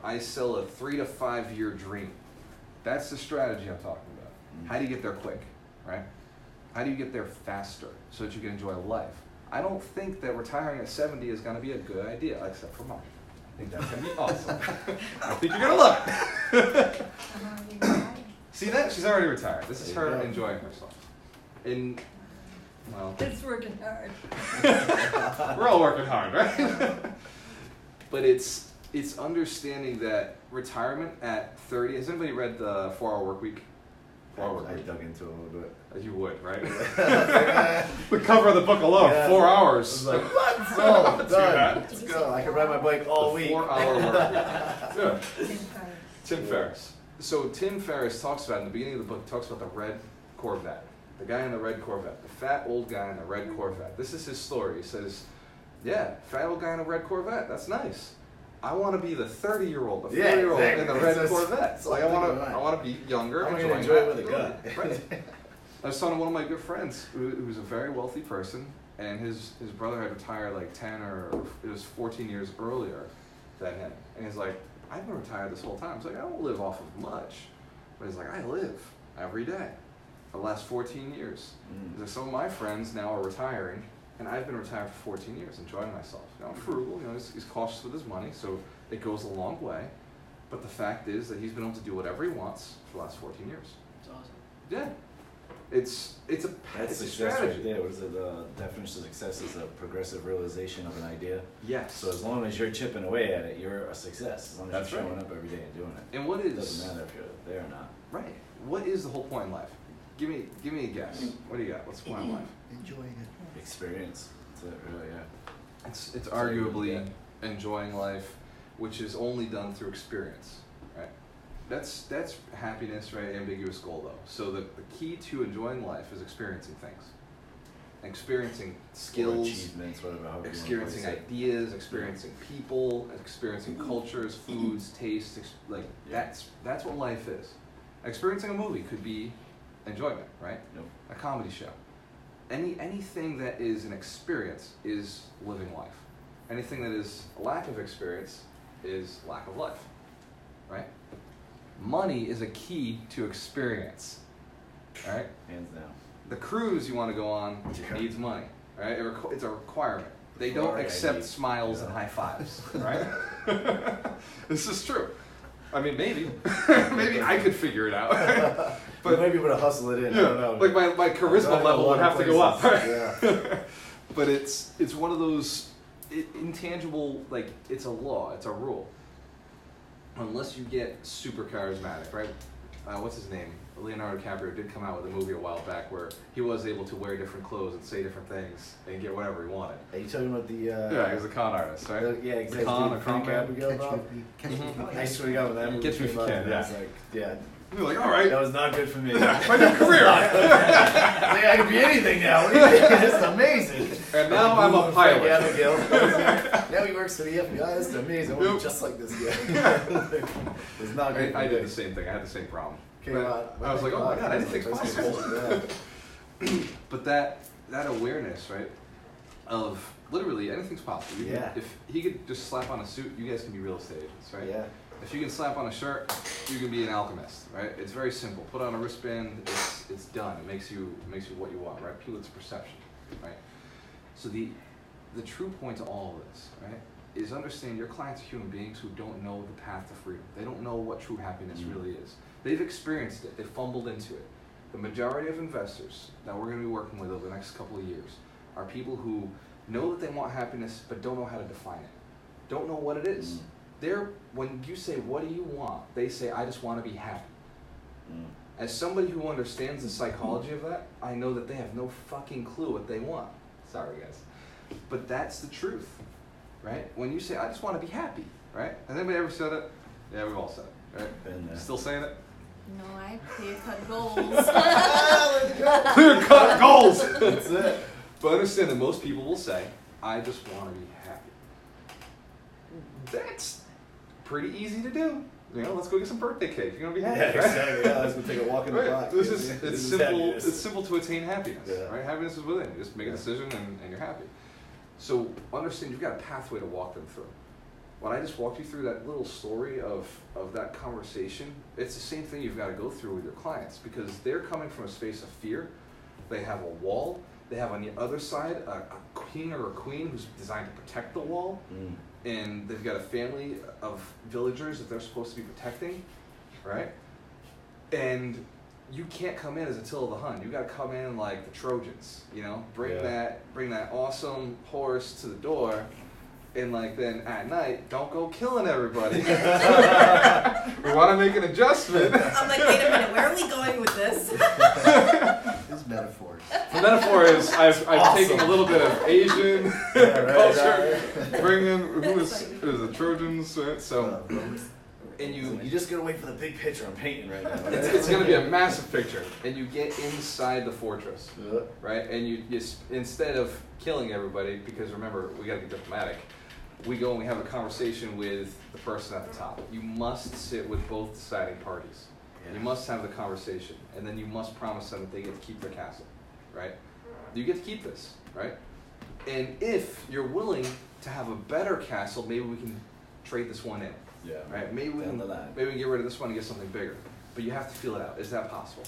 I sell a 3 to 5 year dream. That's the strategy I'm talking about. How do you get there quick, right? How do you get there faster so that you can enjoy life? I don't think that retiring at 70 is going to be a good idea, except for mine. I think that's going to be awesome. I think you're going to love it. See that? She's already retired. This is her enjoying herself. And, well, It's working hard. we're all working hard, right? But it's understanding that retirement at 30. Has anybody read the 4-Hour Work Week? 4-Hour Work I Week. dug into it a little bit. You would, right? The cover of the book alone, Yeah. 4 I hours. was like, what? Oh, Too done. bad. Let's go. I can ride my bike all The week. 4-Hour Work Week. Yeah. Tim Yeah. Ferriss. So Tim Ferriss talks about, in the beginning of the book, talks about the red Corvette. The guy in the red Corvette. The fat old guy in the red Corvette. This is his story. He says, yeah, fat old guy in a red Corvette. That's nice. I want to be the 30-year-old, the 40-year-old in the red Corvette. It's Like like I want to be younger. I'm going enjoying to enjoy it that. with a gun. Right. I was talking to one of my good friends who's a very wealthy person, and his brother had retired like 10 or it was 14 years earlier than him. And he's like, I've been retired this whole time. He's like, I don't live off of much. But he's like, I live every day for the last 14 years. He's like, some of my friends now are retiring, and I've been retired for 14 years, enjoying myself. You know, I'm frugal, you know, he's cautious with his money, so it goes a long way. But the fact is that he's been able to do whatever he wants for the last 14 years. It's awesome. Yeah. It's a That's a success strategy. right there. What is it? The definition of success is a progressive realization of an idea. Yes. So as long as you're chipping away at it, you're a success. As long as That's you're right. showing up every day and doing it. And what It is doesn't matter if you're there or not. right? What is the whole point in life? Give me a guess. What do you got? What's the point in life? Enjoying it. Experience. That's it, really, yeah. It's arguably enjoying life, which is only done through experience, right? That's happiness, right? Ambiguous goal though. So the key to enjoying life is experiencing things, experiencing Or skills, achievements, whatever. however you wanna experiencing place it. ideas, experiencing people, experiencing cultures, foods, tastes. That's what life is. Experiencing a movie could be enjoyment, right? Nope. A comedy show. Anything that is an experience is living life. Anything that is a lack of experience is lack of life, right? Money is a key to experience, right? Hands down. The cruise you want to go on Yeah. needs money, right? It's a requirement. They don't Ferrari I accept need. smiles Yeah. and high fives, right? This is true. I mean, maybe. Maybe I could figure it out. But maybe would have hustle it in. I don't know. like my charisma I've level would gone have a to go lot up. of places. Yeah. But it's one of those intangible, like, it's a law, it's a rule. Unless you get super charismatic, right? What's his name? Leonardo DiCaprio did come out with a movie a while back where he was able to wear different clothes and say different things and get whatever he wanted. Are you talking about the? Yeah, he was a con artist, right? Yeah, exactly. con or Frank con man. Abigail, Catch Bob? me, catch me. Mhm. I swear to God, when that movie Catch Me If came You out, Can, I was yeah. like, yeah, You're like, all right, that was not good for me. my new career. Like, I could be anything now. What do you think? This is amazing. And now I'm a Frank pilot. Abigail. Now he works for the FBI. This is amazing. I want to be just like this guy. It's not good. I did the same thing. I had the same problem. Came But out. I was like, oh my god, anything's That's possible. cool. Yeah. But that awareness, right, of literally anything's possible. You can- Yeah. If he could just slap on a suit, you guys can be real estate agents, right? Yeah. If you can slap on a shirt, you can be an alchemist, right? It's very simple. Put on a wristband, it's done. It makes you what you want, right? People, it's perception, right? So the true point to all of this, right, is understand your clients are human beings who don't know the path to freedom. They don't know what true happiness really is. They've experienced it. They fumbled into it. The majority of investors that we're going to be working with over the next couple of years are people who know that they want happiness but don't know how to define it. Don't know what it is. When you say, what do you want? They say, I just want to be happy. As somebody who understands the psychology of that, I know that they have no fucking clue what they want. Sorry, guys. But that's the truth, right? When you say, I just want to be happy, right? Has anybody ever said it? Yeah, we've all said it, right? Been there. Still saying it? No, I clear-cut goals. Clear-cut goals! That's it. But understand that most people will say, I just want to be happy. That's pretty easy to do. You know, let's go get some birthday cake. You're gonna be Yeah, happy, right? exactly. Yeah, let's go take a walk in the Right. block. This This is is simple. happiness. It's simple to attain happiness, Yeah. right? Happiness is within. You just make a Yeah. decision and you're happy. So understand you've got a pathway to walk them through. When I just walked you through that little story of that conversation, it's the same thing you've got to go through with your clients, because they're coming from a space of fear. They have a wall. They have on the other side a king or a queen who's designed to protect the wall. And they've got a family of villagers that they're supposed to be protecting, right? And you can't come in as Attila the Hun. You got to come in like the Trojans, you know? Bring that awesome horse to the door, and like then at night, don't go killing everybody. We want to make an adjustment. I'm like, wait a minute, where are we going with this? It's metaphors. The metaphor is I've taken a little bit of Asian culture, bring in it was the Trojans, right? So, and you just gotta wait for the big picture I'm painting right now. it's going to be a massive picture, and you get inside the fortress, right? And you instead of killing everybody, because remember we got to be diplomatic, we go and we have a conversation with the person at the top. You must sit with both deciding parties. You must have the conversation, and then you must promise them that they get to keep their castle, right? You get to keep this, right? And if you're willing to have a better castle, maybe we can trade this one in, right? Maybe we can get rid of this one and get something bigger. But you have to feel it out. Is that possible?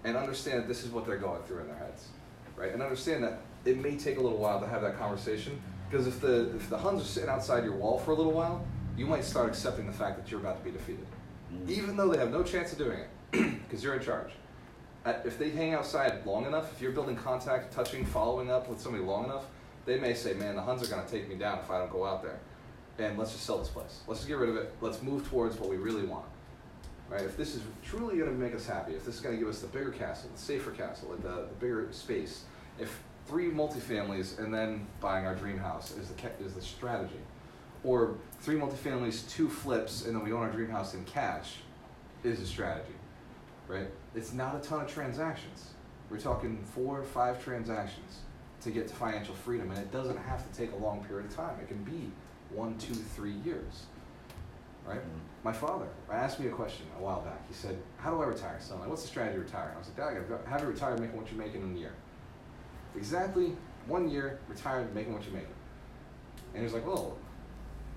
And understand that this is what they're going through in their heads, right? And understand that it may take a little while to have that conversation, because if the Huns are sitting outside your wall for a little while, you might start accepting the fact that you're about to be defeated. Even though they have no chance of doing it, because you're in charge. If they hang outside long enough, if you're building contact, touching, following up with somebody long enough, they may say, man, the Huns are going to take me down if I don't go out there. And let's just sell this place. Let's just get rid of it. Let's move towards what we really want. Right? If this is truly going to make us happy, if this is going to give us the bigger castle, the safer castle, the bigger space, if 3 multifamilies and then buying our dream house is the strategy, or 3 multifamilies, 2 flips, and then we own our dream house in cash, is a strategy, right? It's not a ton of transactions. We're talking 4 or 5 transactions to get to financial freedom, and it doesn't have to take a long period of time. It can be 1, 2, 3 years, right? My father asked me a question a while back. He said, how do I retire? So I'm like, what's the strategy of retiring? I was like, Dad, have you retired making what you're making in a year. Exactly 1 year, retired making what you're making. And he was like, well,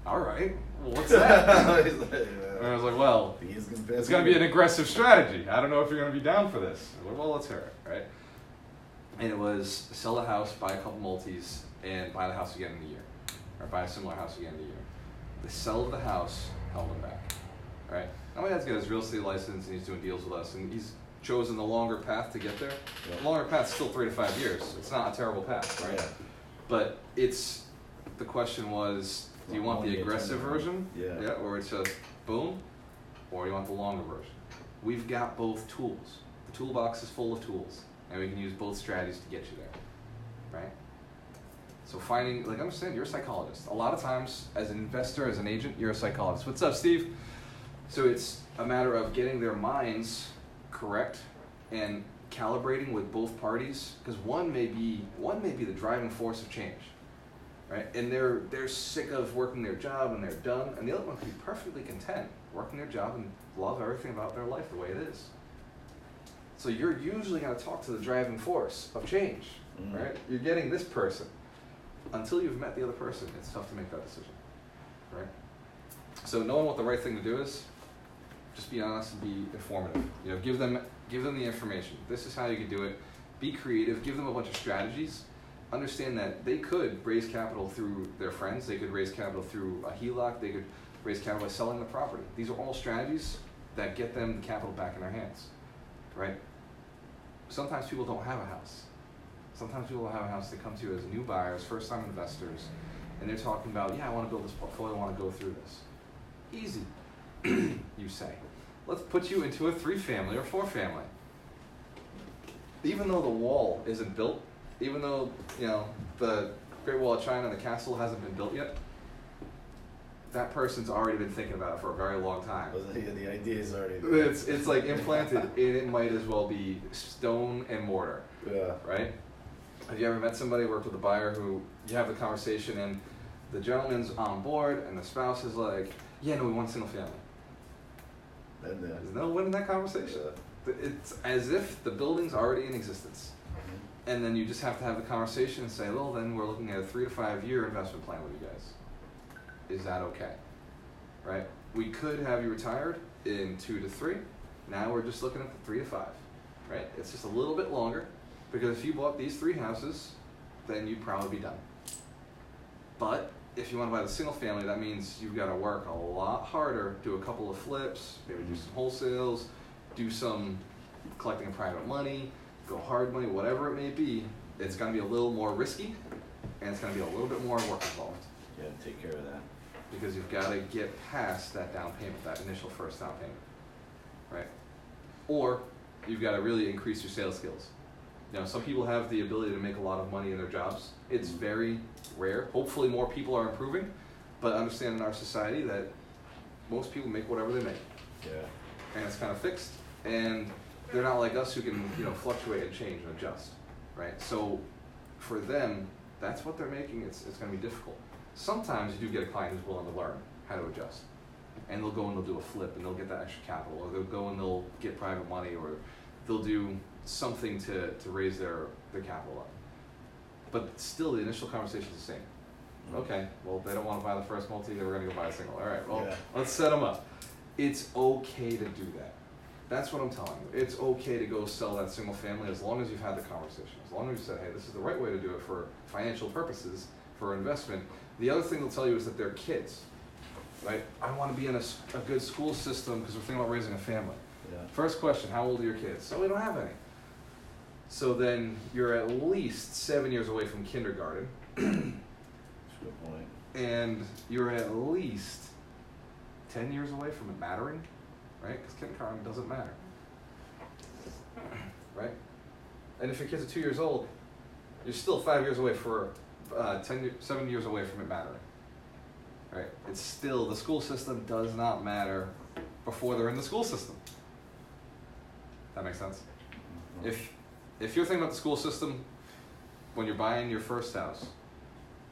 all right, well, what's that? And I was like, well, it's going to be an aggressive strategy. I don't know if you're going to be down for this. I was like, well, let's hear it, right? And it was sell the house, buy a couple multis, and buy the house again in a year. Or buy a similar house again in a year. The sell of the house held him back, right? Now my dad's got his real estate license, and he's doing deals with us, and he's chosen the longer path to get there. The longer path is still 3 to 5 years. It's not a terrible path, right? But the question was, do you want the aggressive version? Or it's just boom? Or do you want the longer version? We've got both tools. The toolbox is full of tools, and we can use both strategies to get you there, right? So understand, you're a psychologist. A lot of times, as an investor, as an agent, you're a psychologist. What's up, Steve? So it's a matter of getting their minds correct and calibrating with both parties, because one may be the driving force of change. Right? And they're sick of working their job and they're done, and the other one can be perfectly content working their job and love everything about their life the way it is. So you're usually going to talk to the driving force of change, right? You're getting this person. Until you've met the other person, it's tough to make that decision, right? So knowing what the right thing to do is, just be honest and be informative. You know, give them the information. This is how you can do it. Be creative. Give them a bunch of strategies. Understand that they could raise capital through their friends. They could raise capital through a HELOC. They could raise capital by selling the property. These are all strategies that get them the capital back in their hands, right? Sometimes people don't have a house. Sometimes people have a house. They come to you as new buyers, first-time investors, and they're talking about, I want to build this portfolio. I want to go through this. Easy, you say. Let's put you into a 3-family or 4-family. Even though the wall isn't built, even though, the Great Wall of China and the castle hasn't been built yet, that person's already been thinking about it for a very long time. The idea is already there. It's like implanted, and it might as well be stone and mortar. Yeah. Right? Have you ever met somebody, worked with a buyer who you have the conversation and the gentleman's on board and the spouse is like, we want a single family. There's no win in that conversation. It's as if the building's already in existence. And then you just have to have the conversation and say, well, then we're looking at a 3 to 5 year investment plan with you guys. Is that okay? Right? We could have you retired in 2 to 3. Now we're just looking at the 3 to 5. Right? It's just a little bit longer, because if you bought these 3 houses, then you'd probably be done. But if you want to buy the single family, that means you've got to work a lot harder, do a couple of flips, maybe do some wholesales, do some collecting private money, go hard money, whatever it may be. It's going to be a little more risky, and it's going to be a little bit more work involved. Yeah, take care of that. Because you've got to get past that down payment, that initial first down payment, right? Or you've got to really increase your sales skills. You know, some people have the ability to make a lot of money in their jobs. It's very rare. Hopefully more people are improving, but understand in our society that most people make whatever they make. Yeah. And it's kind of fixed. And they're not like us who can, you know, fluctuate and change and adjust, right? So for them, that's what they're making. It's going to be difficult. Sometimes you do get a client who's willing to learn how to adjust. And they'll go and they'll do a flip and they'll get that extra capital, or they'll go and they'll get private money, or they'll do something to raise their capital up. But still, the initial conversation is the same. Okay, well, they don't want to buy the first multi, they were going to go buy a single. All right, well, Yeah. let's set them up. It's okay to do that. That's what I'm telling you. It's okay to go sell that single family as long as you've had the conversation. As long as you said, hey, this is the right way to do it for financial purposes, for investment. The other thing they'll tell you is that they're kids, right? I want to be in a good school system because we're thinking about raising a family. Yeah. First question, how old are your kids? So we don't have any. So then you're at least 7 years away from kindergarten. That's a good point. And you're at least 10 years away from it mattering, right? Because kindergarten doesn't matter, right? And if your kids are 2 years old, you're still 5 years away for 7 years away from it mattering, right? It's still, the school system does not matter before they're in the school system. That makes sense? If you're thinking about the school system when you're buying your first house,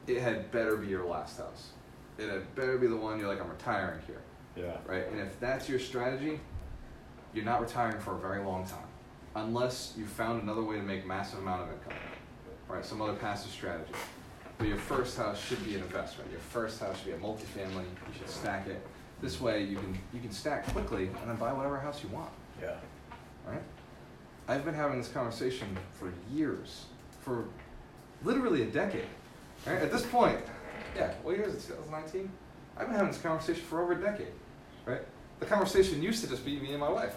it had better be your last house. It had better be the one you're like, I'm retiring here, Yeah. right? And if that's your strategy, you're not retiring for a very long time, unless you found another way to make massive amount of income, right? Some other passive strategy. But your first house should be an investment. Your first house should be a multifamily. You should stack it. This way you can stack quickly and then buy whatever house you want, Yeah. right? I've been having this conversation for years, for literally a decade. Right? At this point, yeah, what year is it, 2019? I've been having this conversation for over a decade, right? The conversation used to just be me and my wife.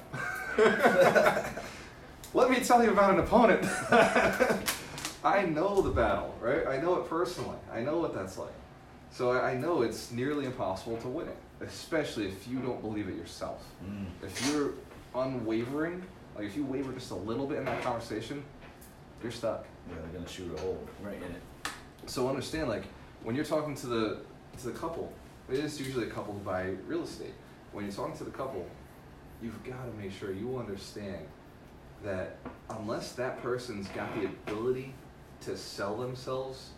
Let me tell you about an opponent. I know the battle, right? I know it personally. I know what that's like. So I know it's nearly impossible to win it, especially if you don't believe it yourself. If you're unwavering, like if you waver just a little bit in that conversation, you're stuck. Yeah, they're gonna shoot a hole right in it. So understand, like, when you're talking to the couple, it is usually a couple who buy real estate. When you're talking to the couple, you've got to make sure you understand that unless that person's got the ability to sell themselves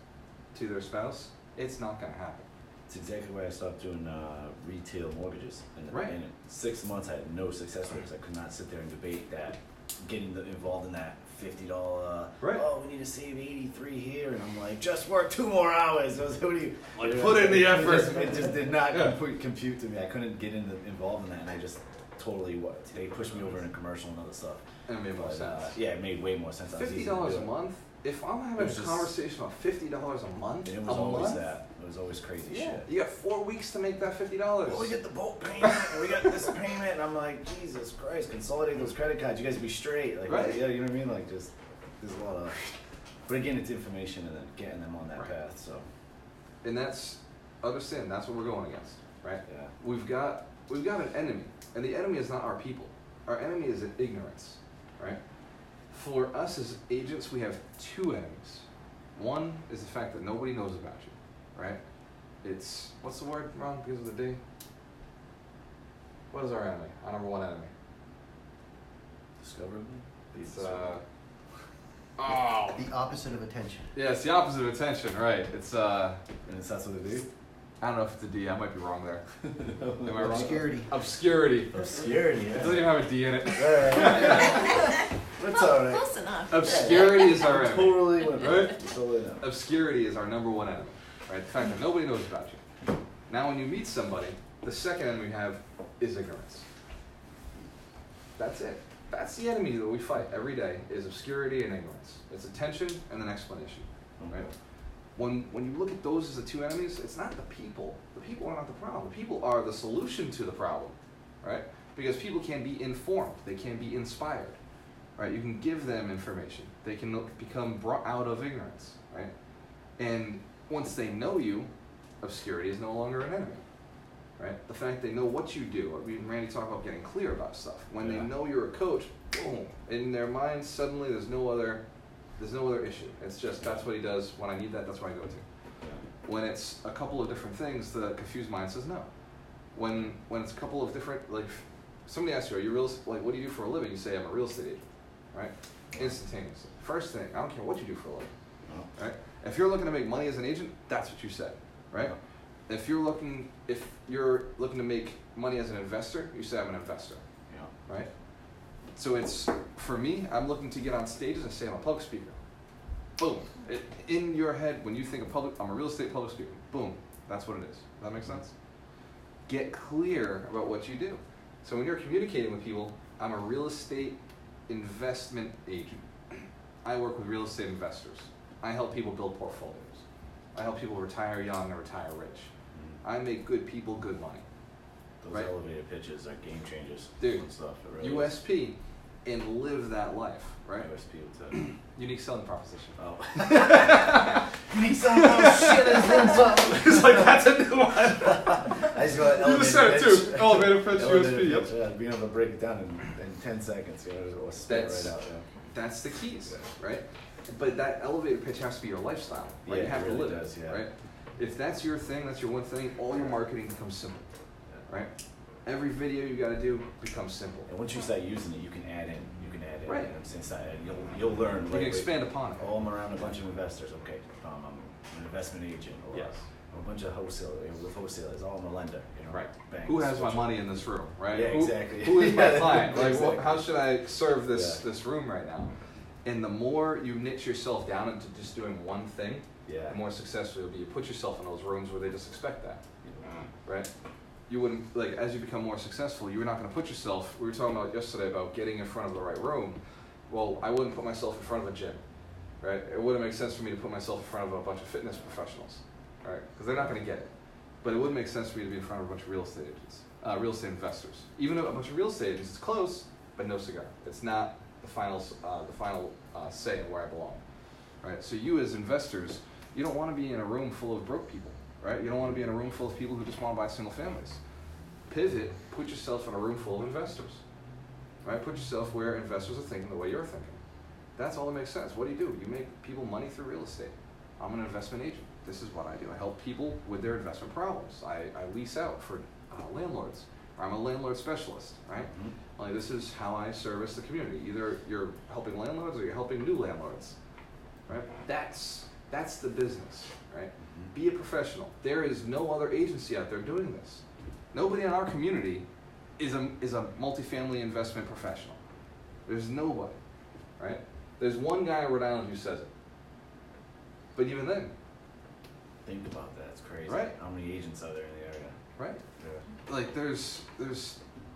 to their spouse, it's not going to happen. It's exactly why I stopped doing retail mortgages. And Right. in 6 months, I had no success rates. I could not sit there and debate that, getting involved in that $50. Right. Oh, we need to save 83 here, and I'm like, just work 2 more hours. What do you? Like, put in the effort. It just did not Yeah. compute to me. I couldn't get involved in that, and I just totally they pushed me over in a commercial and other stuff. And it made more But, sense. yeah, it made way more sense. I was easy to $50 do a it. month? If I'm having It a was just- conversation about $50 a month, And it a was always month? that. It was always crazy Yeah, shit. you got 4 weeks to make that $50. Well, we get the boat payment, and we got this payment, and I'm like, Jesus Christ, consolidate those credit cards. You guys be straight, like, Right. yeah, you know what I mean? Like, just there's a lot of. But again, it's information, and then getting them on that Right. path. So, And understand, that's what we're going against, right? yeah, We've got an enemy, and the enemy is not our people. Our enemy is ignorance, right? For us as agents, we have 2 enemies. One is the fact that nobody knows about you, right? It's, what's the word, Ron, because of the D? What is our enemy? Our number 1 enemy? discoverable. It's, oh, The opposite of attention. yeah, it's the opposite of attention, right? It's, And that's what they do. I don't know if it's a D, I might be wrong there. Am I wrong? Obscurity. Obscurity. Obscurity. It Yeah. doesn't even have a D in it. It's all right. Close enough. Obscurity is our enemy. Totally went Right? Totally know. Obscurity is our number one enemy, right? The fact that nobody knows about you. Now, when you meet somebody, the second enemy we have is ignorance. That's it. That's the enemy that we fight every day, is obscurity and ignorance. It's attention and an explanation, right? When you look at those as the two enemies, it's not the people. The people are not the problem. The people are the solution to the problem, right? Because people can be informed. They can be inspired, right? You can give them information. They can become brought out of ignorance, right? And once they know you, obscurity is no longer an enemy, right? The fact they know what you do. I mean, Randy talked about getting clear about stuff. When they know you're a coach, boom, in their minds suddenly there's no other issue. It's just that's what he does. When I need that, that's what I go to. When it's a couple of different things, the confused mind says no. When it's a couple of different, like, somebody asks you, are you what do you do for a living? You say, I'm a real estate agent, right? Instantaneously. First thing, I don't care what you do for a living, right? If you're looking to make money as an agent, that's what you said, right? If you're looking to make money as an investor, you say I'm an investor, right? So it's, for me, I'm looking to get on stages and say I'm a public speaker. Boom. In your head, when you think of I'm a real estate public speaker, boom, that's what it is. Does that make sense? Get clear about what you do. So when you're communicating with people, I'm a real estate investment agent. I work with real estate investors. I help people build portfolios. I help people retire young and retire rich. I make good people good money. Those elevator pitches are game changers. Dude, and stuff. It really USP, and live that life, right? USP with that. Unique selling proposition. Oh. You need some of those shit as something. It's like, that's a new one. I just got You just said it too. Elevator pitch, USP. Yep. Yeah, being able to break it down in 10 seconds, or spit it right out. That's the keys, right? But that elevator pitch has to be your lifestyle, right? Yeah, You have it really to live does, it, yeah. right? If that's your thing, that's your one thing, all your marketing becomes simple, right? Every video you got to do becomes simple. And once you start using it, you can add in. Right. And since you'll learn. You can expand upon it. Oh, I'm around a bunch of investors. Okay, I'm an investment agent. Or Yes. I'm a bunch of wholesalers. With wholesalers, I'm a lender. Right. Banks, Who has my money in this room, right? Yeah, exactly. Who is my client? Like, Exactly. how should I serve this room right now? And the more you niche yourself down into just doing one thing, Yeah. the more successful you'll be. You put yourself in those rooms where they just expect that, right? You wouldn't, like, as you become more successful, you're not going to put yourself, we were talking about yesterday about getting in front of the right room. Well, I wouldn't put myself in front of a gym, right? It wouldn't make sense for me to put myself in front of a bunch of fitness professionals, right? Because they're not going to get it. But it would make sense for me to be in front of a bunch of real estate agents, real estate investors. Even a bunch of real estate agents, it's close, but no cigar. It's not the final say of where I belong, right? So you as investors, you don't want to be in a room full of broke people, right? You don't want to be in a room full of people who just want to buy single families. Pivot, put yourself in a room full of investors, right? Put yourself where investors are thinking the way you're thinking. That's all that makes sense. What do? You make people money through real estate. I'm an investment agent. This is what I do. I help people with their investment problems. I lease out for landlords. Or I'm a landlord specialist, right? Mm-hmm. Like, this is how I service the community. Either you're helping landlords or you're helping new landlords, right? That's the business, right? Be a professional. There is no other agency out there doing this. Nobody in our community is a multifamily investment professional. There's nobody, right? There's one guy in Rhode Island who says it. But even then, Think about that. It's crazy. Right. How many agents are there in the area? right? Yeah. Like, there's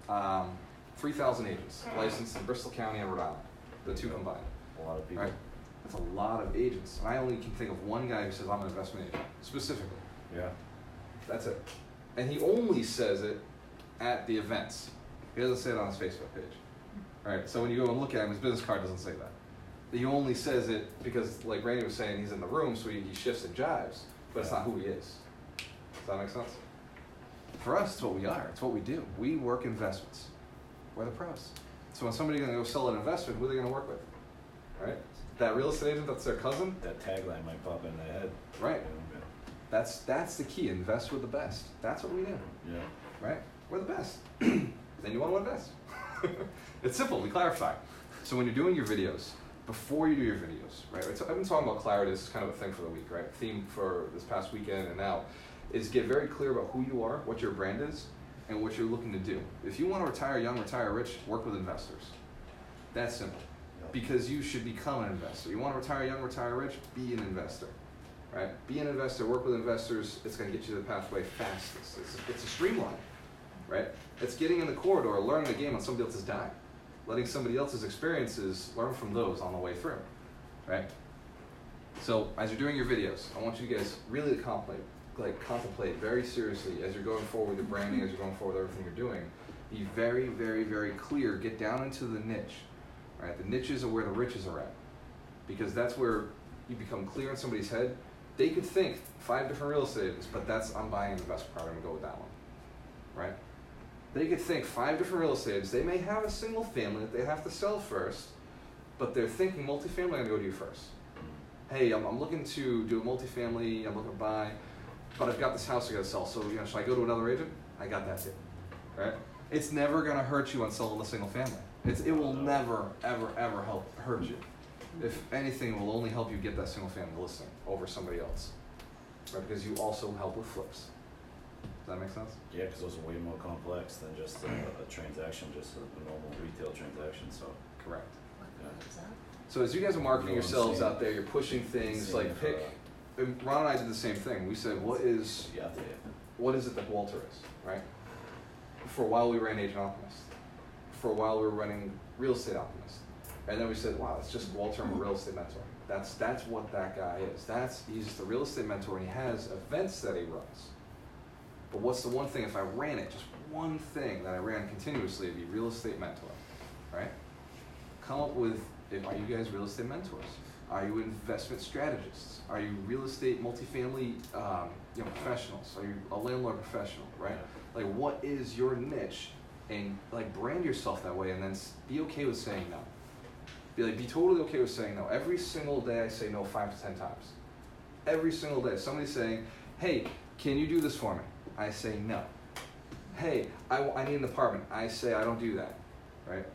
3,000 agents licensed in Bristol County and Rhode Island, the two combined. A lot of people. Right. That's a lot of agents. And I only can think of one guy who says I'm an investment agent, specifically. Yeah. That's it. And he only says it at the events. He doesn't say it on his Facebook page. Right? So when you go and look at him, his business card doesn't say that. He only says it because, like Randy was saying, he's in the room, so he shifts and jives, but it's not who he is. Does that make sense? For us, it's what we are. It's what we do. We work investments. We're the pros. So when somebody's going to go sell an investment, who are they going to work with? Right? That real estate agent, that's their cousin? That tagline might pop in their head. Right. Yeah. That's the key. Invest with the best. That's what we do. Yeah. Right? We're the best. Then you want to invest. It's simple. We clarify. So when you're doing your videos, before you do your videos, right? So I've been talking about clarity. This is kind of a thing for the week, right? Theme for this past weekend and now is get very clear about who you are, what your brand is, and what you're looking to do. If you want to retire young, retire rich, work with investors. That's simple. because you should become an investor. You want to retire young, retire rich, be an investor, right? Be an investor, work with investors. It's going to get you the pathway fastest. It's a streamline, right? It's getting in the corridor, learning the game on somebody else's dime, letting somebody else's experiences, learn from those on the way through, right? So as you're doing your videos, I want you guys really to contemplate very seriously as you're going forward with your branding, as you're going forward with everything you're doing. Be very, very, very clear. Get down into the niche, right? The niches are where the riches are at, because that's where you become clear in somebody's head. They could think 5 different real estate agents, but I'm buying the best part. I'm gonna go with that one, right? They could think 5 different real estate agents. They may have a single family that they have to sell first, but they're thinking multifamily. I'm gonna go to you first. Hey, I'm looking to do a multifamily. I'm looking to buy, but I've got this house I gotta sell. So should I go to another agent? I got that too, right? It's never gonna hurt you on selling a single family. It will never, ever, ever hurt you. If anything, it will only help you get that single family listing over somebody else, right? Because you also help with flips. Does that make sense? Yeah, because those are way more complex than just a transaction, just a normal retail transaction. So correct. yeah. So as you guys are marketing yourselves out there, you're pushing things like pick. Ron and I did the same thing. We said, what is it that Walter is, right? For a while we ran Agent Alchemist. For a while we were running Real Estate Alchemist. And then we said, wow, it's just Walter, I'm a real estate mentor. That's what that guy is. He's just a real estate mentor, and he has events that he runs. But what's the one thing, if I ran it, just one thing that I ran continuously, it'd be real estate mentor, right? Come up with, are you guys real estate mentors? Are you investment strategists? Are you real estate multifamily professionals? Are you a landlord professional, right? Like, what is your niche? And like, brand yourself that way, and then be okay with saying no. Be totally okay with saying no. Every single day I say no 5 to 10 times. Every single day. Somebody's saying, hey, can you do this for me? I say no. Hey, I need an apartment. I say I don't do that, right?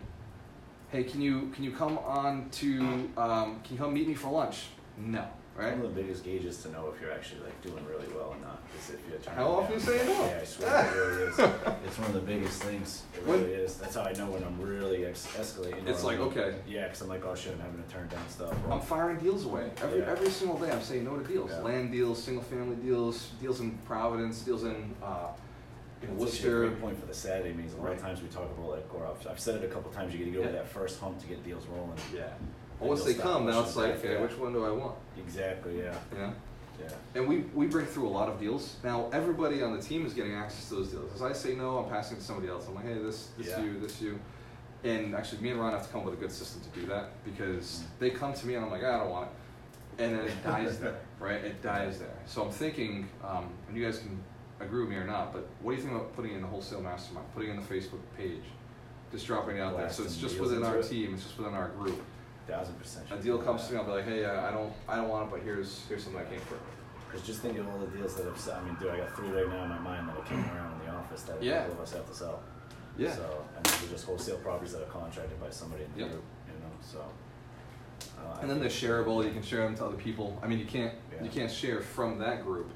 Hey, can you come on to, can you come meet me for lunch? No, right? One of the biggest gauges to know if you're actually like doing really well or not is if you're How often you say no? Yeah, I swear it really is. It's one of the biggest things. It really is. That's how I know when I'm really escalating. It's like, okay. Yeah, because I'm like, oh shit, I'm having to turn down stuff. I'm firing deals away. Every single day I'm saying no to deals. Yeah. Land deals, single family deals, deals in Providence, deals in It's actually a Worcester. great point for the Saturday meetings. A lot of times we talk about like, or I've said it a couple times, you got to get over that first hump to get deals rolling. Yeah. And Well, once you'll they stop come, now pushing it's like, back, okay, yeah. which one do I want? Exactly, yeah. You know? Yeah. And we break through a lot of deals. Now everybody on the team is getting access to those deals. As I say no, I'm passing to somebody else. I'm like, hey, this you. And actually, me and Ron have to come up with a good system to do that, because they come to me and I'm like, I don't want it. And then it dies there, right? It dies there. So I'm thinking, and you guys can agree with me or not, but what do you think about putting in the wholesale mastermind, putting in the Facebook page, just dropping it out there? So it's just Blasting within deals our into it? team, it's just within our group. 1000%. A deal comes to me, I'll be like, hey, I don't want it, but here's something I came for. Because just think of all the deals that I've I mean, dude, I got 3 right now in my mind that are kicking around in the office that Yeah. all of us have to sell. Yeah. So, and these are just wholesale properties that are contracted by somebody in the Yep. group, so. And then they're shareable. You can share them to other people. I mean, you can't share from that group.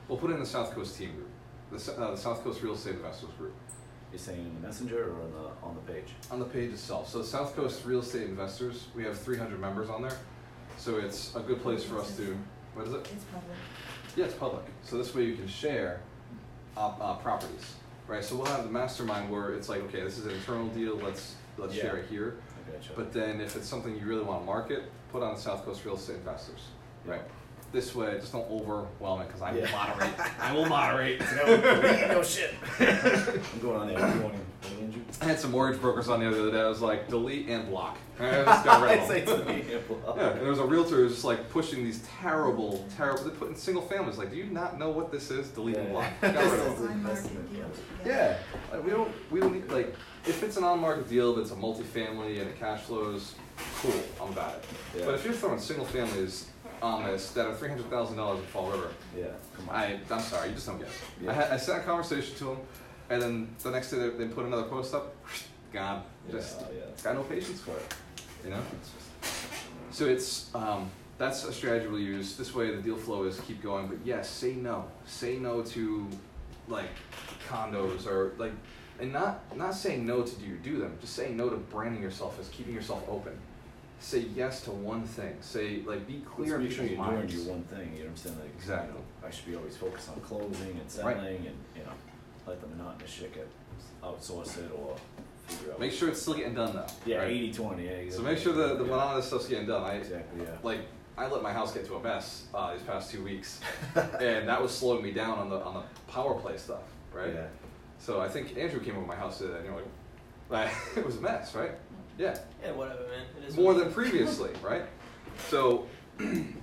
We'll put it in the South Coast team group, the South Coast Real Estate Investors group, You're saying in the messenger or on the page? on the page itself. So South Coast Real Estate Investors, we have 300 members on there, so it's a good place for us to. What is it? It's public. Yeah, it's public. So this way you can share properties, right? So we'll have the mastermind where it's like, okay, this is an internal deal. Let's Yeah. share it here. I gotcha. But then if it's something you really want to market, put on South Coast Real Estate Investors, right? This way, just don't overwhelm it, because I will moderate. I will moderate. No shit. I'm going on there. I'm going in. Andrew? I had some mortgage brokers on the other day. I was like, delete and block. I just got rid of Say them. to me, well, Yeah, and there was a realtor who was just like pushing these terrible, they're putting single families. Like, do you not know what this is? Delete and block. Got rid of them. On-market deal. Yeah, like, we don't need, like, if it's an on-market deal, if it's a multifamily and it cash flows, cool, I'm about it. Yeah. But if you're throwing single families on this that are $300,000 in Fall River, Yeah, come on. I'm sorry, you just don't get it. Yeah. I sent a conversation to them, and then the next day they put another post up, gone. Just got no patience for it, you know? So it's, that's a strategy we'll use. This way the deal flow is keep going, but yes, say no. Say no to, like, condos or, like, and not saying no to do them, just saying no to branding yourself as keeping yourself open. say yes to one thing. Say, like, be clear Let's in make sure people's you're doing minds. your one thing, you know what I'm saying? Like, Exactly. You know, I should be always focused on closing and selling and, you know, let the monotonous shit get, outsource it or figure out. Make sure it's still getting done, though. Yeah, right? 80-20, yeah. So make sure the monotonous stuff's getting done. Exactly, yeah. Like, I let my house get to a mess these past 2 weeks, and that was slowing me down on the power play stuff, right? Yeah. So I think Andrew came over my house today, and you're like, it was a mess, right? Yeah. Yeah, whatever, man. It is More what it than previously, right? So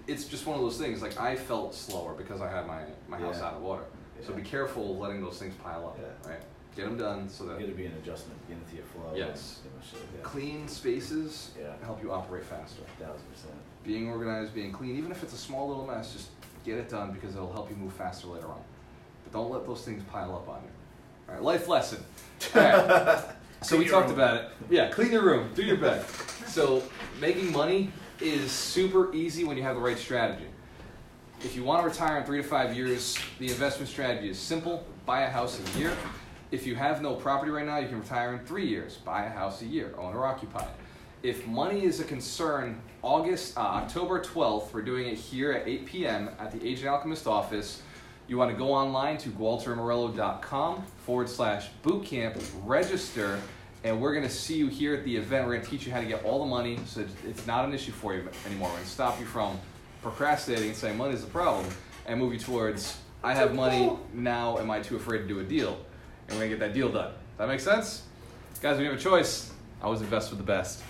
it's just one of those things. Like, I felt slower because I had my house Yeah. out of water. So Yeah. be careful letting those things pile up, Yeah. right? Get them done so that You gotta be an adjustment, get into your flow. Yes. And, you know, shit like that. clean spaces Yeah. help you operate faster. 1000%. Being organized, being clean, even if it's a small little mess, just get it done because it'll help you move faster later on. But don't let those things pile up on you. All right, life lesson. All right. So we Clean your talked room. about it. Yeah, clean your room, do your bed. So making money is super easy when you have the right strategy. If you want to retire in 3 to 5 years, the investment strategy is simple. Buy a house a year. If you have no property right now, you can retire in 3 years. Buy a house a year, owner occupied. If money is a concern, October 12th, we're doing it here at 8 p.m. at the Agent Alchemist office. You want to go online to gualtermorello.com/bootcamp, register, and we're going to see you here at the event. We're going to teach you how to get all the money so it's not an issue for you anymore. We're going to stop you from procrastinating and saying money is a problem and move you towards, I have money, now am I too afraid to do a deal? And we're going to get that deal done. That make sense? Guys, when you have a choice, always invest with the best.